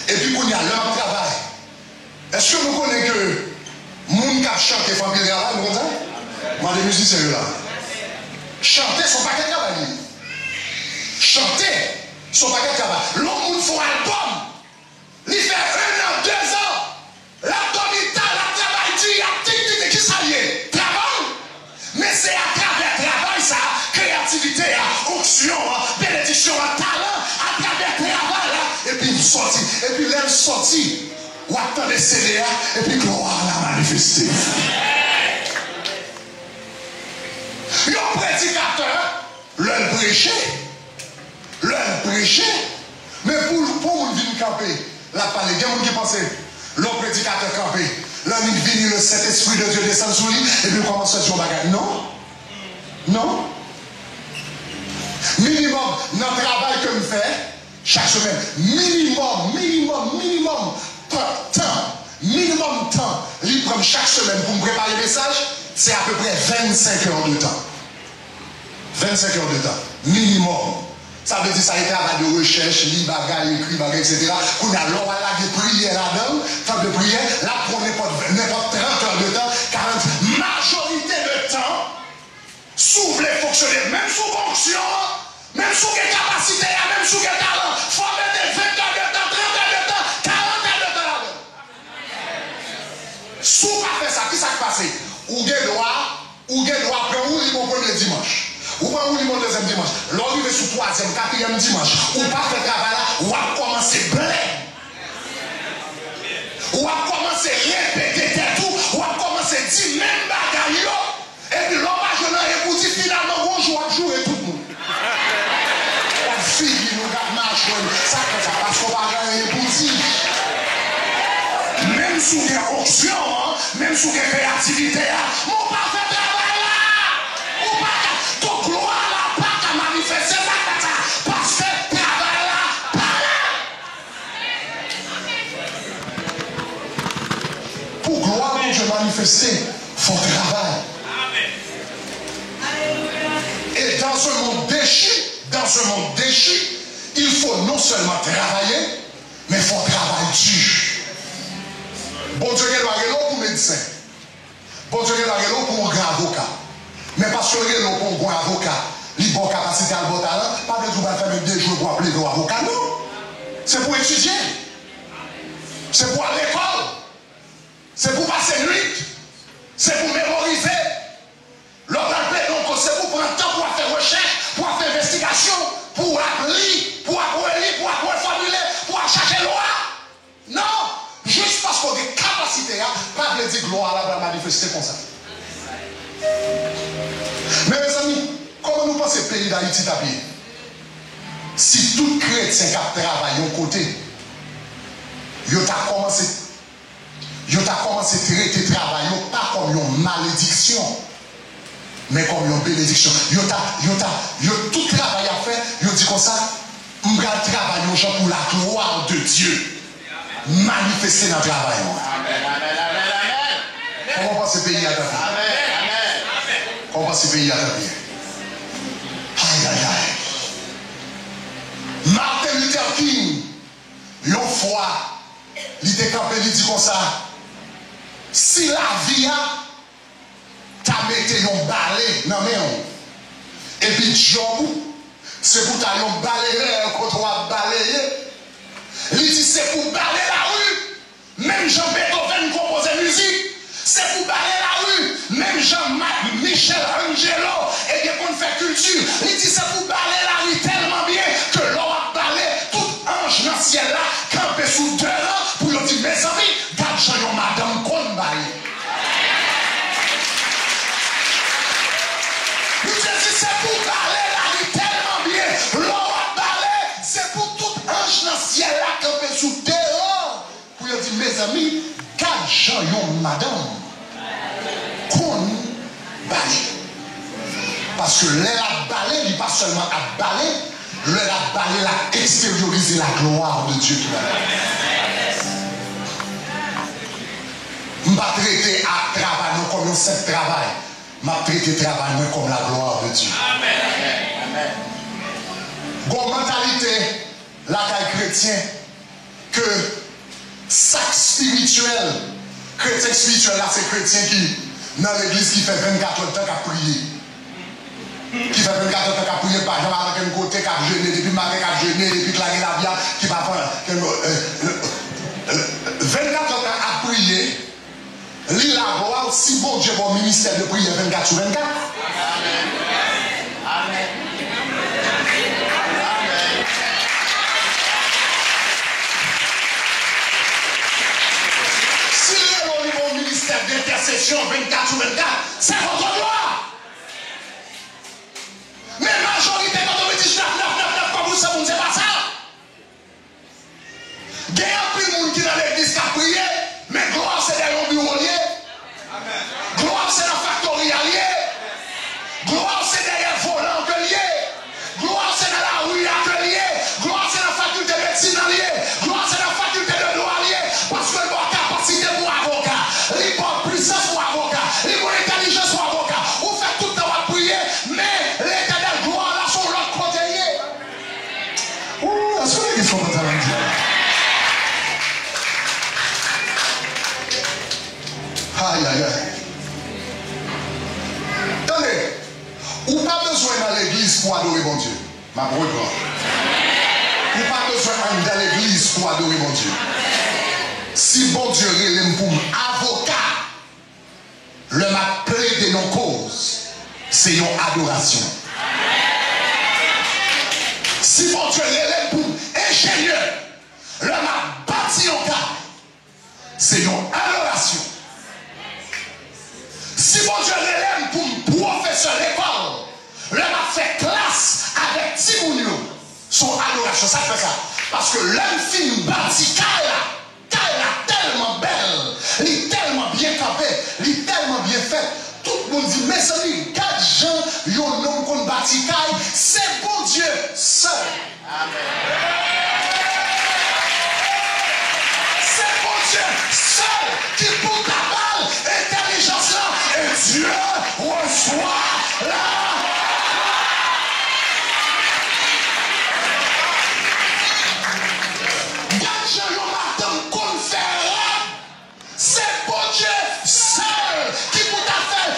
et puis qu'on y a leur travail. Est-ce que vous connaissez que moun qui chante famille de travail, vous comprenez? Moi, les musiciens là. Chanter, son paquet de travail. Chanter, son paquet de travail. L'homme fait un album. Il fait 1 an, 2 ans. L'album, il travail, il y a qui ça y est? Travail. Mais c'est à travers travail, ça, créativité, onction, bénédiction, talent, à travers travail, là, et puis il sortit. Et puis l'air sorti, ou attend les CDA, et puis gloire l'a manifesté. Le prédicateur, l'heure prêcher, mais pour venir camper, là, parler, il y a des gens qui pensent, le prédicateur camper, là, il vient, le Saint-Esprit de Dieu descend sur lui, et puis commence à faire bagage. Non. Minimum, dans le travail que je fais, chaque semaine, minimum temps, il prend chaque semaine pour me préparer le message, c'est à peu près 25 heures de temps. 25 heures de temps, minimum. Ça veut dire ça a été à de recherche, lire, bagaille, écrit, bagaille, etc. Qu'on a l'homme à la prière là-dedans, temps de prière, là pour n'importe 30 heures de temps, 40, majorité de temps, sous les fonctionnaires, même sous fonction, même sous les capacités, même sous les talents, il faut mettre 20 heures de temps, 30 heures de temps, 40 heures de temps là-dedans. Sous pas fait ça, qui ça qui passe? Ou des droits, prendre où ils vont premier dimanche. Ou pas où ils vont deuxième dimanche. L'arrivée sur 3e, 4e dimanche. Ou pas fait travail là, ou à commencer blé. Ou à commencer répéter. Ça fait ça parce qu'on va gagner pour dire. Même sous des options, même sous des créativités, mon pas fait travail là. Ou pas ton gloire là, pas qu'à manifester ça, parce que travail là, pas là. Pour gloire que je manifester, il faut travailler. Et dans ce monde déchu, il faut non seulement travailler, mais il faut travailler dur. Bon Dieu, il y a l'eau pour médecin. Bon Dieu, il y a l'eau pour un grand avocat. Mais parce que il y a l'eau pour un grand avocat, il a une capacité à bon talent, pas de tout faire même 2 jours pour appeler l'avocat, non. C'est pour étudier. C'est pour aller à l'école. C'est pour passer nuit. C'est pour mémoriser. Donc c'est pour prendre le temps pour faire recherche, pour faire investigation, pour appeler, pour formuler, pour chercher loi. Non, juste parce qu'on a des capacités, pas de dire gloire là va manifester comme ça. Mais mes amis, comment nous pensons que le pays d'Haïti est bien? Si tout chrétien qui travaille au côté, il a commencé à traiter le travail pas comme une malédiction, mais comme une bénédiction. Il a tout travail à faire, il dit comme ça, on va travailler aux gens pour la gloire de Dieu. Manifester dans le travail. Comment va ce pays à ta vie? Comment va ce pays à ta vie? Aïe, aïe, aïe. Martin Luther King, une fois, il était campé, il dit comme ça, si la vie a, t'as mis un balai dans mes mains, et puis Job, c'est pour t'aller un balai quand on va balayer. Il dit c'est pour balayer la rue. Même Jean-Beethoven composait musique. C'est pour balayer la rue. Même Jean-Michel Angelo et bien qu'on fait culture. Il dit c'est pour balayer la rue tellement bien que l'on a balayé tout ange dans le ciel là, campé sous 2 ans pour lui dire mes amis, garde Jean madame qu'on baille. Il dit c'est pour balayer la rue tellement bien. L'on a balayé, c'est pour tout ange dans le ciel là, campé sous 2 ans pour lui dire mes amis, garde Jean madame. Qu'on balaye. Parce que l'air à balayer, il n'est pas seulement à balayer, l'air à balayer, à extérioriser la gloire de Dieu qui va faire. Je ne vais pas traiter à travail comme un simple travail, je vais traiter le travail comme la gloire de Dieu. Amen. Une mentalité, la caille chrétien, que sac spirituel, chrétien spirituel, là, c'est chrétien qui dans l'église qui fait 24 heures de temps qu'à prier. Qui fait 24 heures de temps qu'à prier, par exemple, avec un côté qu'à jeûner, depuis matin qu'à jeûner, depuis claquer la bière, qui va faire 24 heures de temps à prier. Lui, la gloire, si bon Dieu, bon ministère de prière 24 sur 24. Amen. D'intercession 24 sur 24, c'est votre gloire. Mais majorité, quand on me dit 9, comme vous savez, c'est pas ça. Il y a plus de monde qui est dans l'église qui a prié, mais gloire c'est derrière un bureau lié. Gloire c'est dans la factory lié. Gloire c'est derrière le volant que lié. Gloire c'est dans la rue que lié. Gloire c'est dans la faculté de médecine lié. Gloire c'est dans la faculté de droit lié. Parce que le bon capacité pour avocat. Puissance pour avocat, les bonnes intelligence pour avocat. Vous faites tout le temps à prier, mais l'éternel gloire là sur l'autre côté. Ouh, est-ce que les gens vont t'entendre dire? Aïe, aïe, aïe. Attendez, ou pas besoin dans l'église pour adorer mon Dieu. Ma brûle. Ou pas besoin dans l'église pour adorer mon Dieu. Si bon Dieu relève pour avocat, le m'a plaidé nos causes, c'est une adoration. Si bon Dieu relève pour ingénieur, le m'a bâti en cas, c'est une adoration. Si bon Dieu relève pour professeur d'école, le m'a fait classe avec Timounio, son adoration. Ça fait ça. Parce que l'homme film bâti Kaya tellement belle, elle est tellement bien capée, elle est tellement bien faite. Tout le monde dit, mes amis, 4 gens, ils ont nom qu'on bâti Kaya, c'est bon Dieu seul. C'est bon Dieu seul qui pour ta balle, intelligence là, et Dieu reçoit là. C'est bon Dieu seul qui peut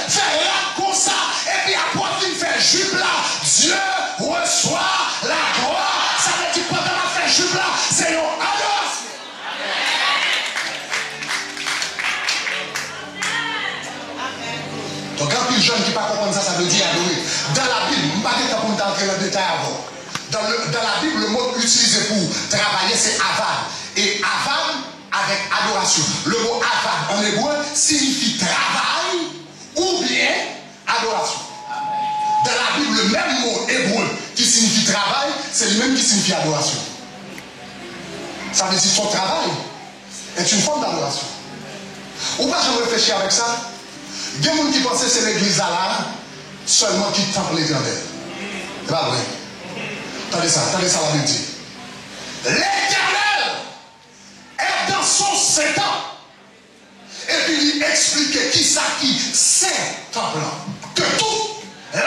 faire là comme ça et puis après il fait jupe là, Dieu reçoit la gloire. Ça veut dire pendant la fait jupe là, c'est une adoration. Donc quand les jeunes qui ne comprennent pas ça, ça veut dire adorer. Dans la Bible, je ne vais pas entrer dans le détail avant. Dans la Bible, le mot utilisé pour travailler, c'est avad. Et avad avec adoration. Le mot avad en hébreu signifie travail ou bien adoration. Dans la Bible, le même mot hébreu qui signifie travail, c'est le même qui signifie adoration. Ça veut dire que ton travail est une forme d'adoration. Ou pas, je me réfléchis avec ça. Il y a des gens qui pensent que c'est l'église là seulement qui temple l'Éternel. C'est pas vrai. Attendez ça la Bible dit. L'Éternel est dans son Satan. Et puis il expliquait qui ça qui c'est temple. Que tout là.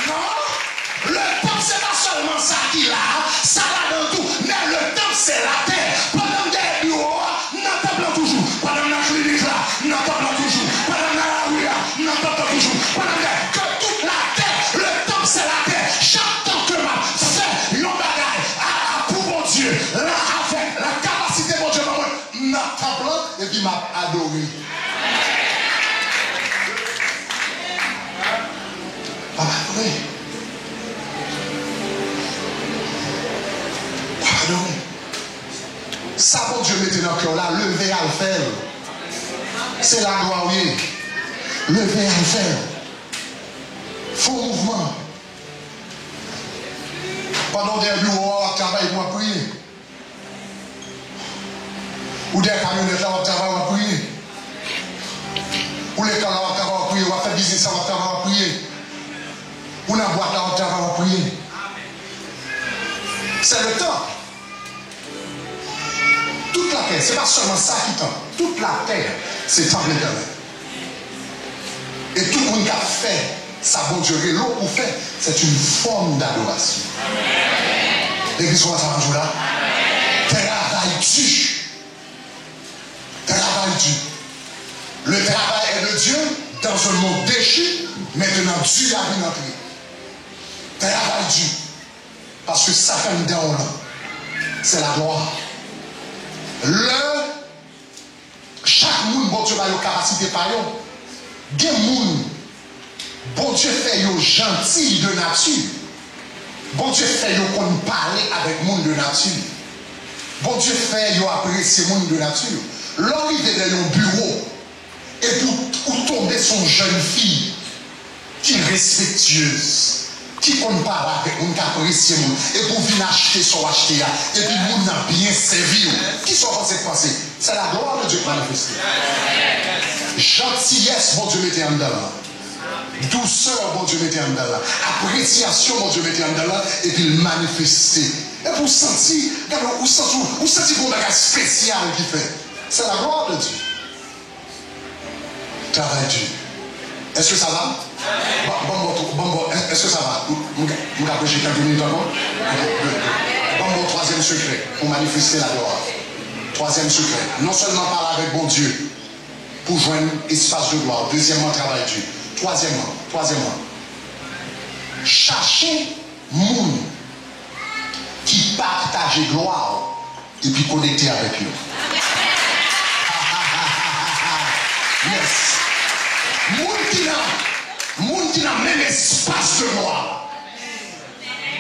Non, le temple c'est pas seulement ça qui là, ça va dans tout, mais le temple c'est la terre. Pendant des bureaux, nous temple toujours. Pendant la clinique là, nous temple toujours. Pendant la rue là, nous temple toujours. Pendant que toute la terre, le temple c'est la terre. Chaque temps que ma fait yon bagay pour mon Dieu, là avec la capacité mon Dieu, nous temple et puis m'a adoré. Pardonnez. Pardonnez. Ça, bon Dieu, mettez dans le cœur là, levez à le faire. C'est la gloire, oui. Levez à le faire. Faux mouvement. Pendant des bureaux, on travaille pour prier. Ou des camionnettes là, on travaille pour prier. Ou les camps là, on travaille pour prier. On va faire business, on va travailler pour prier. Ou la boîte là, on travaille pour prier. C'est le temps. Toute la terre, c'est pas seulement ça qui tente. Toute la terre, c'est temple éternel. Et tout le monde qui a fait sa bonne Dieu, l'eau pour faire, c'est une forme d'adoration. L'église va s'en jouer là. Travaille-tu. Travaille-tu. Le travail est de Dieu dans un monde déchu. Maintenant, Dieu a vu entrer. Travaille-tu. Parce que ça fait une down là. C'est la gloire. Chaque monde, bon Dieu, a une capacité par eux. Des monde, bon Dieu fait yo gentil de nature. Bon Dieu fait yo qu'on parle avec monde de nature. Bon Dieu fait yo apprécier monde de nature. L'arrivée dans un bureau et pour tomber son jeune fille qui est respectueuse. Qui compte pas avec on apprécie moun et pour venir acheter son acheter et puis moun n'a bien servi qui sont censés penser c'est la gloire de Dieu manifestée. Gentillesse mon Dieu mettez en dedans, douceur mon Dieu mettez en dedans, appréciation mon Dieu mettez en dedans et puis manifester et pour sentir ou sentir qu'on bagage spécial qui fait c'est la gloire de Dieu. Travail Dieu. Est-ce que ça va? Bon, est-ce que ça va? Vous avez quelques minutes encore? Bon, troisième secret pour manifester la gloire. Troisième secret. Non seulement parler avec bon Dieu pour joindre espace de gloire. Deuxièmement, travailler Dieu. Troisièmement, chercher monde qui partage gloire et puis connecter avec eux. Yes. Moun qui n'a même espace de gloire.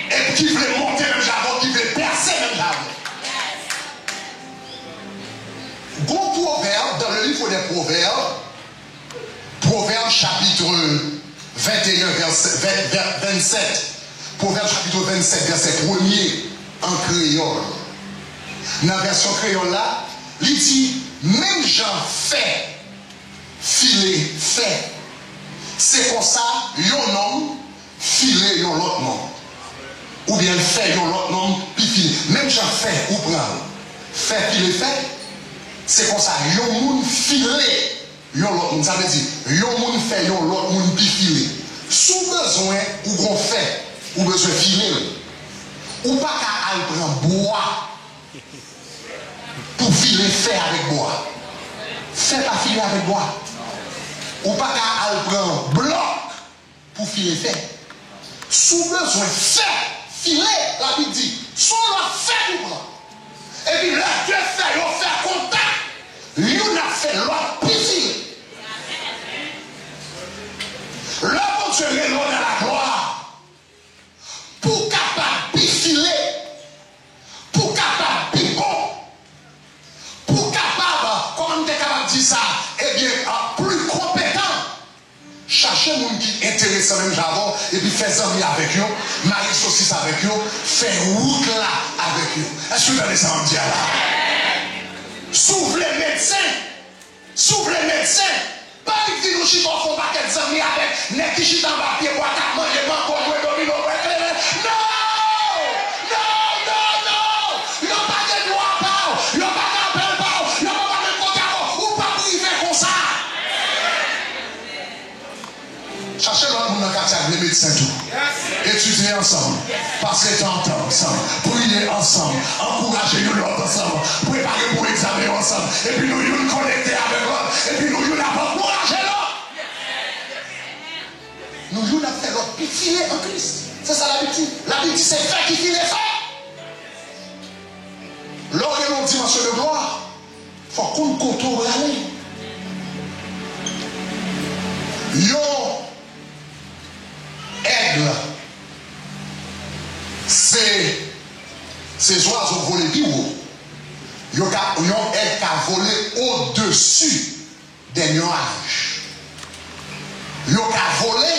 Et qui veut monter même j'avais, qui veut percer même j'avais. Bon proverbe dans le livre des Proverbes, Proverbe chapitre 21, verset 27. Proverbe chapitre 27, verset 1er, en créole. Dans la version créole là, il dit, même j'en fais, filer, fait. C'est comme ça, yon homme, filer yon l'autre nom. Ou bien fait yon l'autre nom, puis filer. Même j'en fais, ou prendre. Fait, filer, fait. C'est comme ça, yon moun filer, yon l'autre moun. Ça veut dire, yon moun fait, yon l'autre moun, puis filer. Sous besoin, ou qu'on fait, ou besoin filer. Ou pas qu'à aller prendre bois pour filer fait avec bois. Fait pas filer avec bois. Ou pas qu'à aller prendre bloc pour filer fait. Sous besoin fait, filer, la Bible dit, sous le fait ou prend. Et puis là, Dieu fait, on fait contact. Lui a fait l'autre plaisir. Là, bon Dieu est dans la gloire. Pour capable de filer, pour capable de bon, pour capable, comment on est capable de dire ça, eh bien, plus compétent. Cherchez les gens qui sont intéressants même j'avais, et puis faire amis avec eux, marier saucisse avec eux, faire route là avec eux. Est-ce que vous avez ça en dire là? S'ouvre les médecins, pas de dire nous chitons font pas qu'être amis avec, n'est qui chitons papier, bois, cap, manger, mango, jouer, domino, non! Ils n'ont pas de droit à part, ils n'ont pas d'appel part, ils n'ont pas de côté à part, ou pas privé comme ça. Cherchez le monde dans le quartier avec les médecins tout. Étudier ensemble, passer temps ensemble, prier ensemble, encourager nous l'autre ensemble, préparer pour l'examen ensemble, et puis nous connecter avec l'autre, et puis nous encourager l'autre. Nous avons fait l'autre pitié en Christ. C'est ça la Bible. La Bible dit c'est fait qui finit fait. Lors de nos dimensions de gloire, il faut qu'on contourne aller. Yo aigle, ces oiseaux volés plus haut. Yo aigle qui a volé au-dessus des nuages. Yo a volé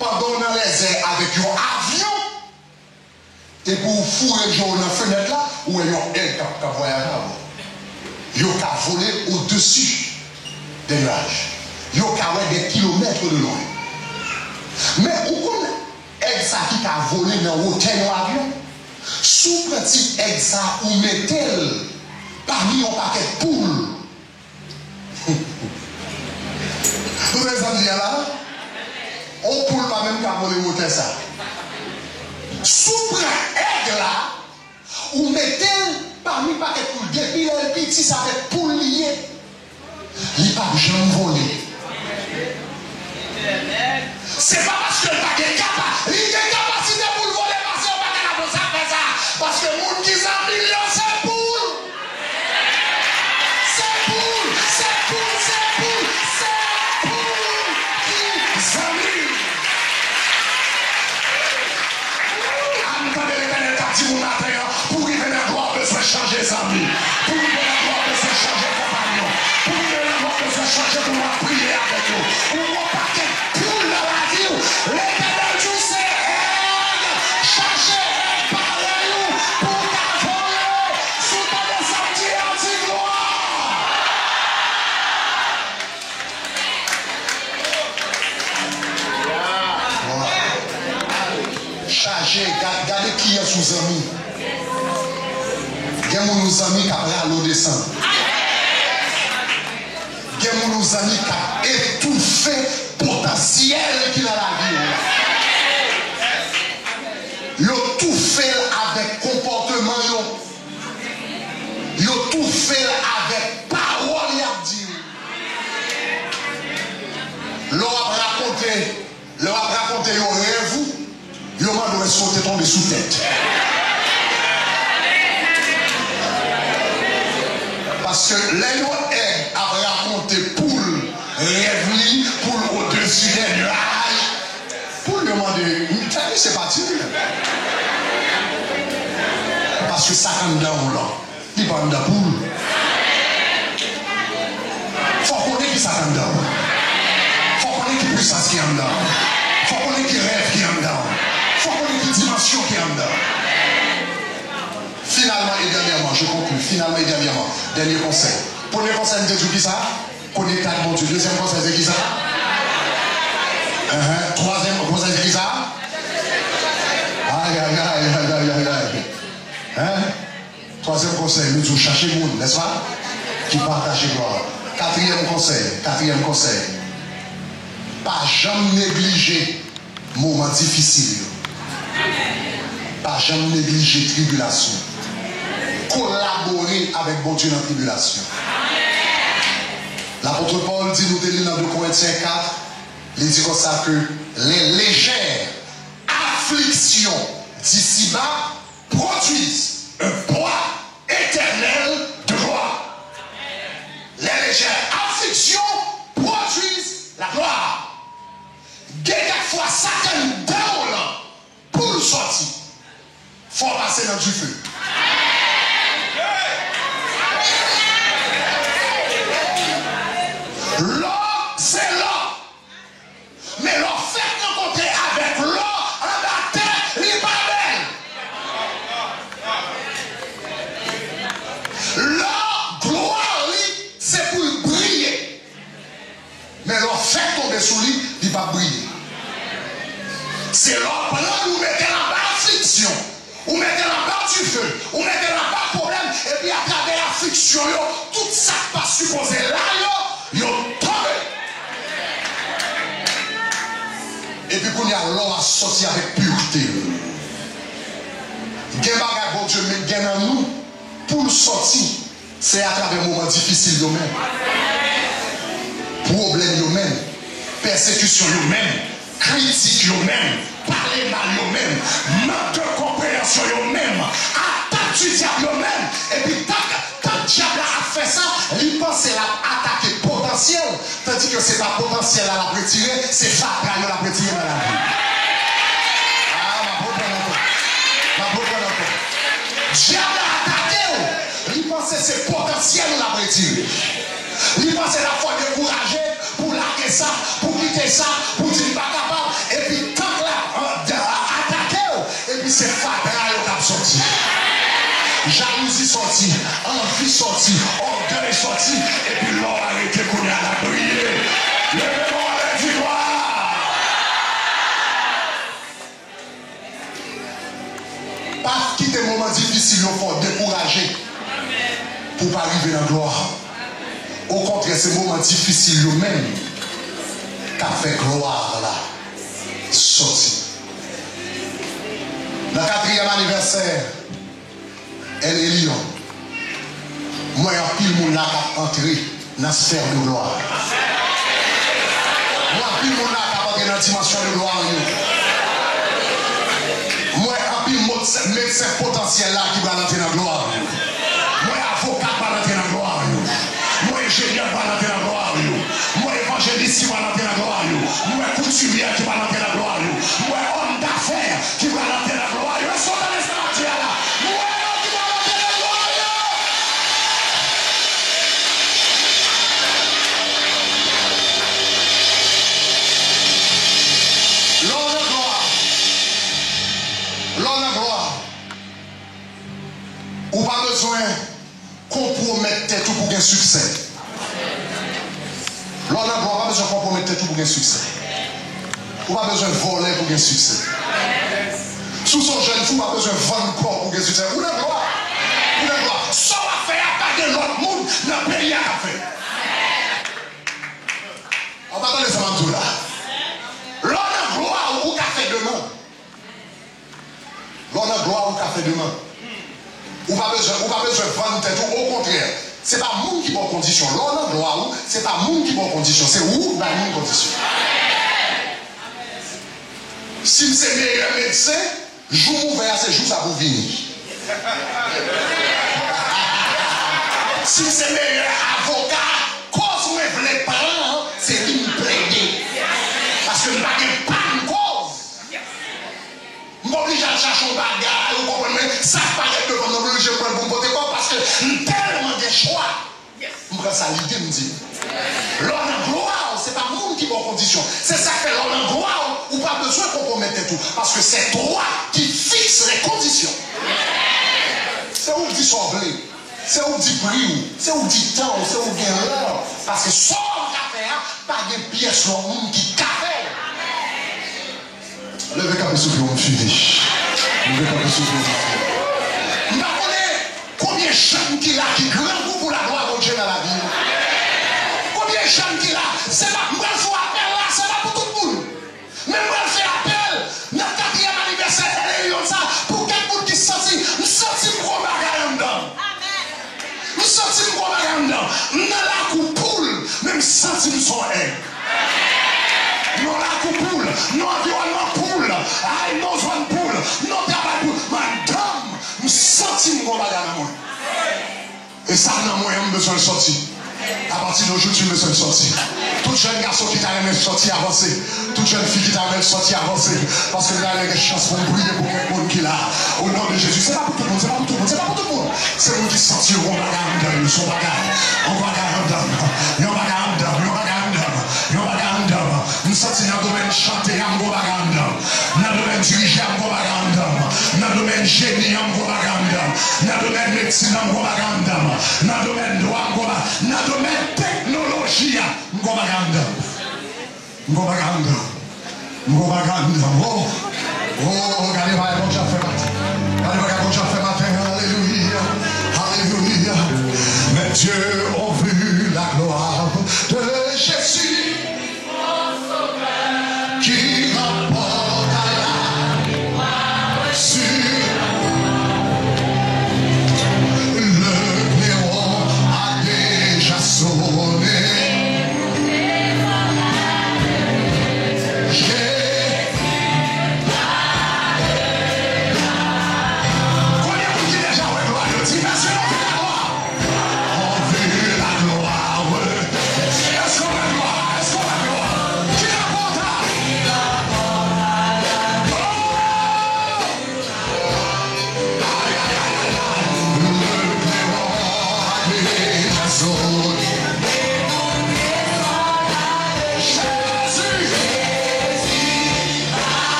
pendant dans les airs avec un avion. Et pour fourrer dans la fenêtre là, où il y a un aigle qui a voyagé avant. Yo a volé au-dessus des nuages. Yo a des kilomètres de loin. Mais où est ça qui a volé dans l'hôtel ou avion? Sous petit exa ou mettez parmi un paquet de poules. Vous avez ça là? On poule pas même qu'à voler l'hôtel ça. Sous aigle là, ou mettez parmi un paquet de poules. Depuis le petit, ça fait poule liée. Il n'y a pas de jamais volé. C'est pas parce que le paquet est capable. Il est capacité pour le voler parce que le paquet n'a pas fait ça. Parce que le monde qui s'en millions, c'est poule. C'est poule. Qui s'en millions. Attendez les canets qui vous matin. Pour y venir avoir besoin de changer les amis. Pour y venir avoir besoin de changer les compagnons. Pour y venir avoir besoin de changer pour nous prier avec nous. Ou un paquet de poules dans la vie. L'éternel Dieu c'est aigle. Cherchez aigle par nous pour t'avoler. Sous ta descendue anti-gloire. Chargez, regardez qui est sous amis. Il y a nos amis qui ont l'eau descendre. Il y a nos amis qui ont étouffé le potentiel qui est dans la vie. Ils ont tout fait avec comportement. Ils ont tout fait avec parole. Leur a raconté un rêve. Ils ont sauté tomber sous tête. Parce que les a raconté poule, rêve, poule au-dessus des nuages. Poule demander, c'est parti. Parce que ça quand dans là, il parle de poule. Faut connaître qui ça quand dans. Faut connaître qui puissance qui est en dedans. Il faut qu'on ait qui rêve qui est en dedans. Il faut qu'on ait qui dimension qui est en dedans. Finalement et dernièrement, je conclue. Finalement et dernièrement, dernier conseil. Premier conseil, c'est qui ça? Connaître mon Dieu. Deuxième conseil, c'est qui ça? Troisième conseil, c'est qui ça? Aïe, aïe, aïe, aïe, aïe, aïe. Troisième conseil, nous devons chercher le monde, n'est-ce pas? Qui partage gloire. Quatrième conseil. Pas jamais négliger moment difficile. Pas jamais négliger tribulation. Collaborer avec bon Dieu dans la tribulation. L'apôtre Paul dit, nous délit dans 2 Corinthiens 4, il dit comme ça que les légères afflictions d'ici-bas produisent un poids éternel de gloire. Les légères afflictions produisent la gloire. Quelquefois, Satan down pour le sortir. Il faut passer dans du feu. L'or, c'est l'or. Mais l'or fait rencontrer avec l'or en la terre, il n'est pas belle. L'or, gloire, c'est pour briller. Mais l'or fait tomber sous lui, il va briller. C'est l'or pendant que vous mettez en bas affliction, vous mettez en bas du feu, vous mettez en bas problème, et puis à travers l'affliction, tout ça pas supposé là, yo tombé. Et puis qu'on y a l'or à sortir avec pureté. Gen bagay bon Dieu met gen en nous pour le sortir. C'est à travers moments difficiles yo même. Problème yo même. Persécution yo même. Critique yo même. Parler mal yo même. Manque de compréhension yo même. Attaque du diable yo même. Et puis quand le diable a fait ça, il pense qu'il a attaqué potentiel. Tandis que ce n'est pas potentiel à la retirer, c'est fatral à la retirer dans la vie. Ma diable a attaqué. Il pense que c'est potentiel à la retirer. Il pense que la foi découragée pour lâcher ça, pour quitter ça, pour dire pas capable. Et puis tant que là, attaqué, et puis c'est fatral qui a sorti. Jalousie sortie, envie sortie, orgueil sorti, et puis l'or a été qu'on a la briller. Levez-moi avec victoire. Pas quitter des moments difficiles, il faut décourager pour ne pas arriver dans la gloire. Au contraire, ces moments difficiles, eux-mêmes, qu'a fait gloire là, sorti. Le 4e anniversaire, elle est lion. Moi, un pile moun là qui entrer dans la sphère de gloire. Moi, un pile moun là qui entrer dans la dimension de gloire. Moi, un pile médecin potentiel là qui va entrer dans la gloire. Moi, avocat qui va entrer dans la gloire. Moi, ingénieur qui va entrer dans la gloire. Moi, évangéliste qui va entrer dans la gloire. Moi, couturier qui va entrer dans la gloire. Moi, homme d'affaires qui va entrer dans la gloire. Ils sont dans l'espace là. Ou pas besoin compromettre tout pour un succès. L'on n'a pas besoin de compromettre tout pour un succès. Ou pas besoin de voler pour un succès. Sous son jeune fou, pas besoin de vendre corps pour un succès. Ou n'a gloire. Ou n'a gloire. Ça va faire à part de l'autre monde dans le pays à faire. On va attendre ça tout là. L'on a gloire ou qu'a fait demain. L'on a gloire ou qu'a fait demain. Ou pas besoin de vendre tête, au contraire. Ce n'est pas monde qui est en condition. L'on a gloire, ce n'est pas monde qui est en condition. C'est où dans une condition. Si c'est meilleur médecin, jour ouvert, c'est jour ça pour venir. Si c'est meilleur avocat, cause où vous voulez parler, c'est qui me plaider. Parce que je n'ai pas de cause. Je suis obligé de chercher un bagage, vous comprenez? Ça ne pas être devant nous, obligé de prendre bon côté parce que tellement de choix. Je prends ça l'idée, me dit. L'on a gloire, ce n'est pas monde qui est en condition. C'est ça fait l'homme gloire, ou pas besoin qu'on commette tout. Parce que c'est toi qui fixe les conditions. C'est où dit sorblé, c'est où dit prix, c'est où dit temps, c'est où bien l'heure. Parce que sans café, pas de pièce dans le monde qui café. Levez le souffle, on finit. Levez le souffle, on finit. Vous connaissez combien de gens qui a qui grand pour la gloire de Dieu dans la vie? Combien de gens qui a? C'est pas moi qui fais appel là, c'est pas pour tout le monde. Mais moi je fais appel dans le 4e anniversaire de réunion ça pour quelqu'un qui sentit, nous sentis gros bagaille dedans. Nous sentis gros bagaille dedans. Dans la coupoule, même sentis nous son haine. Non la coupoule, non environnement poule, aïe non joie poule, non travail poule. Madame, nous sentis gros bagaille dans moi. Et ça dans moi, on besoin de sortir. À partir d'aujourd'hui, tu me besoin de sortir. Tout jeune garçon qui t'a aimé sortir avancer. Toute jeune fille qui t'a aimé sortir avancer. Parce que là, il y a des chances pour briller pour quelqu'un qui est là. Au nom de Jésus. C'est pas pour tout le monde, c'est pas pour tout le monde, c'est pas pour tout le monde. C'est nous qui sentirons bagarre son bagarre. On bagarre d'homme. On bagarre d'homme. On bagarre d'homme. On bagarre d'homme. Nous sentir dans le domaine chanter, on bagarre d'homme. Dans le domaine diriger, on bagarre d'homme. Dans le domaine génie, on bagarre d'homme. Dans le domaine médecine, on bagarre d'homme. Dans le domaine droit, on bagarre d'homme. Dans le domaine technologie, on bagarre d'homme. Ngobaganda. Oh, regardez ma bon Dieu fait matin. Regardez ma bon Dieu fait matin. Alléluia. Alléluia. Mais Dieu a vu la gloire de Jésus qui rapporte à la gloire sur le clairon a déjà sonné.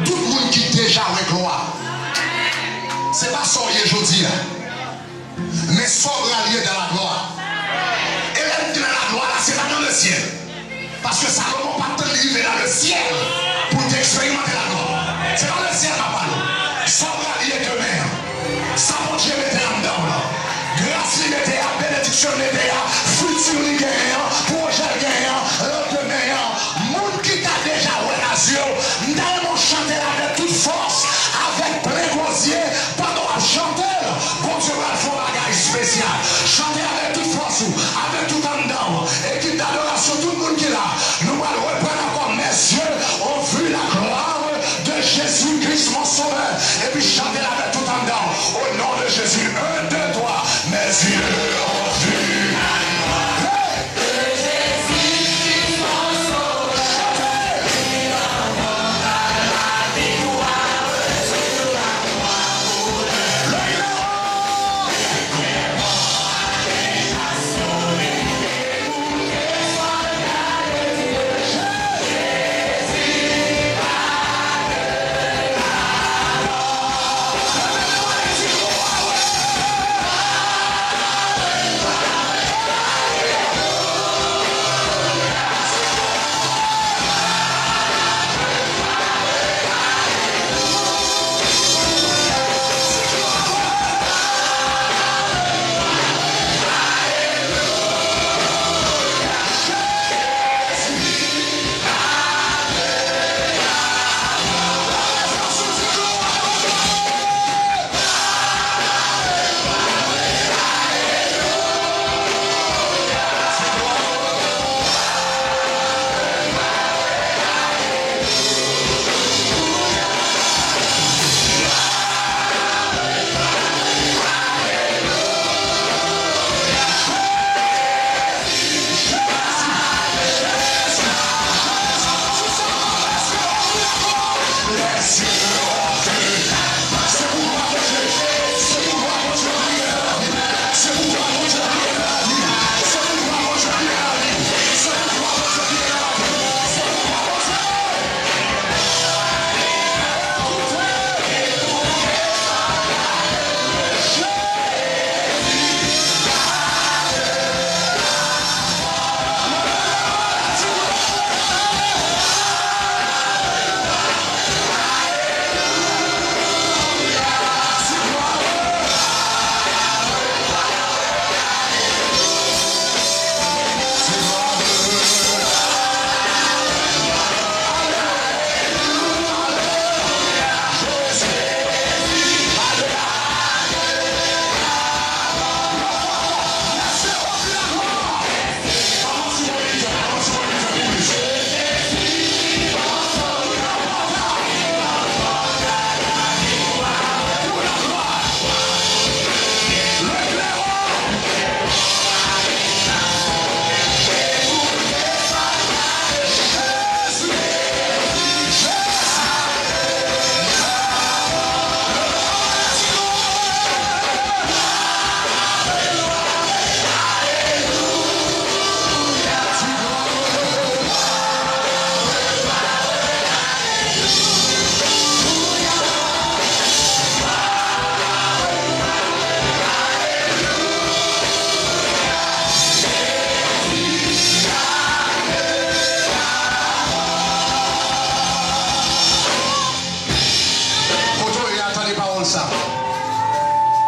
Tout le monde qui déjà avec gloire. C'est pas ça aujourd'hui. Mais sobre allié dans la gloire. Et l'être dans la gloire, c'est pas dans le ciel. Parce que ça ne va pas t'arriver dans le ciel pour t'expérimenter la gloire. C'est dans le ciel, ma parole. Sobre allié de mer. Ça, mon Dieu, mettez en dedans. Grâce, il mettez à bénédiction, mettez à futur, il gagne, projet gagnant, l'autre gagnant. Monde qui t'a déjà ouais à Dieu. Nous chanter avec toute force, avec plein gosier, pendant à chanter, bon Dieu va faire un bagage spécial. Chanter avec toute force, avec tout en dedans, équipe d'adoration, tout le monde qui est là. Nous allons reprendre encore mes yeux.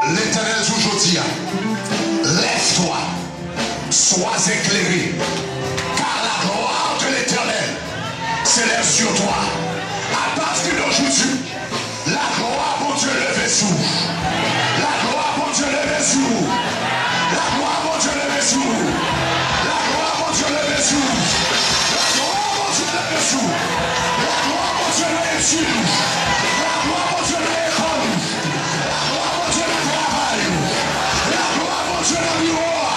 L'Éternel dit aujourd'hui, lève-toi, sois éclairé, car la gloire de l'Éternel s'élève sur toi. À partir d'aujourd'hui, la gloire pour Dieu levée sur vous. La gloire pour Dieu levée sur vous. La gloire pour Dieu levée sur vous. La gloire pour Dieu levée sur vous. La gloire pour Dieu levée sur vous. La gloire pour Dieu levée sur vous. La gloire pour Dieu levée école. La gloire pour Dieu levée travail. La gloire pour Dieu levée bureau.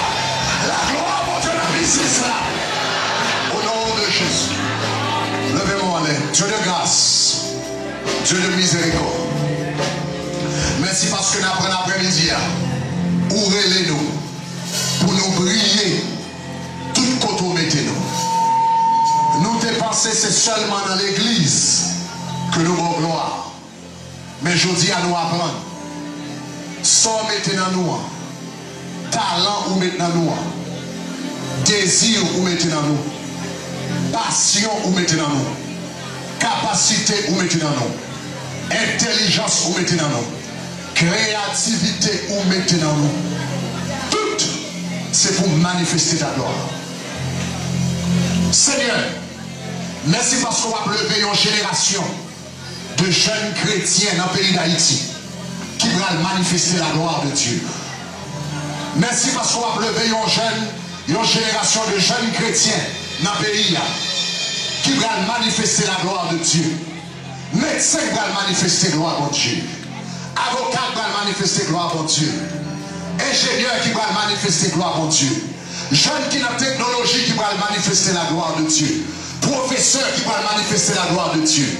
La gloire pour Dieu levée business là. Au nom de Jésus. Levez-moi en l'air. Dieu de grâce. Dieu de miséricorde. Merci parce que nous prenons l'après-midi. Ouvrez-les-nous. Pour nous briller. Tout côté mettez-nous. Nous dépensons, c'est seulement dans l'église que nous avons gloire. Mais je dis à nous apprendre. Sort mettez dans nous. Talent ou mettez dans nous. Désir ou mettez dans nous. Passion ou mettez dans nous. Capacité ou mettez dans nous. Intelligence ou mettez dans nous. Créativité ou mettez dans nous. Tout, c'est pour manifester ta gloire. Seigneur, merci parce qu'on va lever une génération de jeunes chrétiens dans le pays d'Haïti qui vont manifester la gloire de Dieu. Merci parce qu'on va lever une génération de jeunes chrétiens dans le pays qui vont manifester la gloire de Dieu. Médecins vont manifester la gloire de Dieu. Avocats vont manifester la gloire de Dieu. Ingénieurs qui vont manifester la gloire de Dieu. Jeunes qui ont la technologie qui vont manifester la gloire de Dieu. Professeurs qui vont manifester la gloire de Dieu.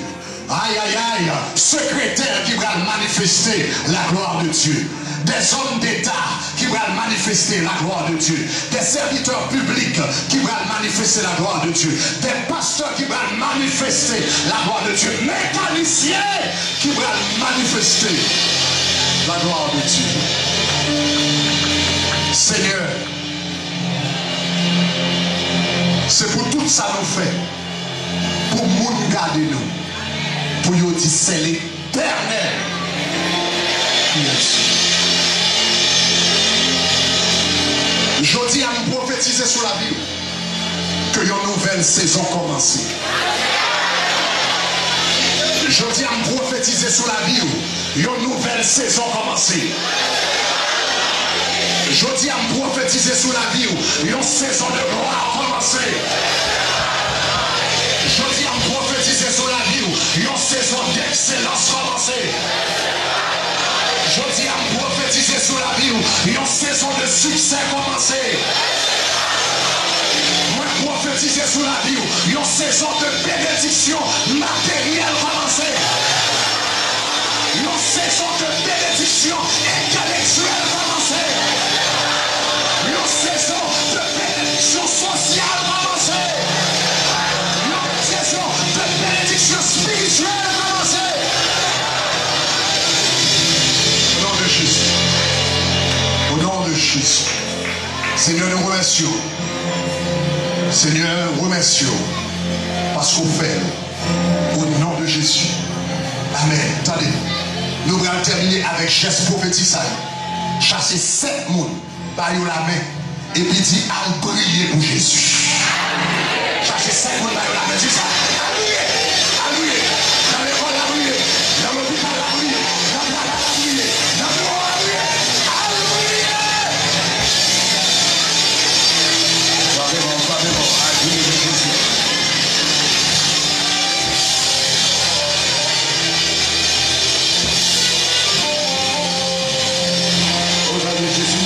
Aïe, aïe, aïe. Secrétaires qui vont manifester la gloire de Dieu. Des hommes d'État qui vont manifester la gloire de Dieu. Des serviteurs publics qui vont manifester la gloire de Dieu. Des pasteurs qui vont manifester la gloire de Dieu. Mécaniciens qui vont manifester la gloire de Dieu. Seigneur, c'est pour tout ça nous fait. Pour nous garder nous. Pour nous dire c'est l'éternel. Yes. Je dis à nous prophétiser sur la vie que une nouvelle saison commence. Je dis à nous prophétiser sur la vie une nouvelle saison commence. Je dis à me prophétiser sur la vie une saison de gloire commence. Je dis à me prophétiser sur la vie une saison d'excellence commence. Je dis à me prophétiser sur la vie une saison de succès commencer. Moi prophétiser sur la vie une saison de bénédiction matérielle commencer. Une saison de bénédiction intellectuelle commencer. Une saison de bénédiction sociale commencer. Une saison de bénédiction spirituelle commencer. Au nom de Jésus. Seigneur, nous remercions. Seigneur, remercions. Parce qu'on fait. Au nom de Jésus. Amen. Attendez. Nous allons terminer avec geste prophétique. Chasser 7 mounes par la main. Et puis dire à briller pour Jésus. Chasser 7 mounes par la main. Dis ça. Alléluia. Dans l'école, alléluia. Dans l'hôpital, alléluia. Dans la rue, alléluia. Dans le bureau, alléluia. Alléluia. Soyez bon. Alléluia de Jésus. Au nom de Jésus,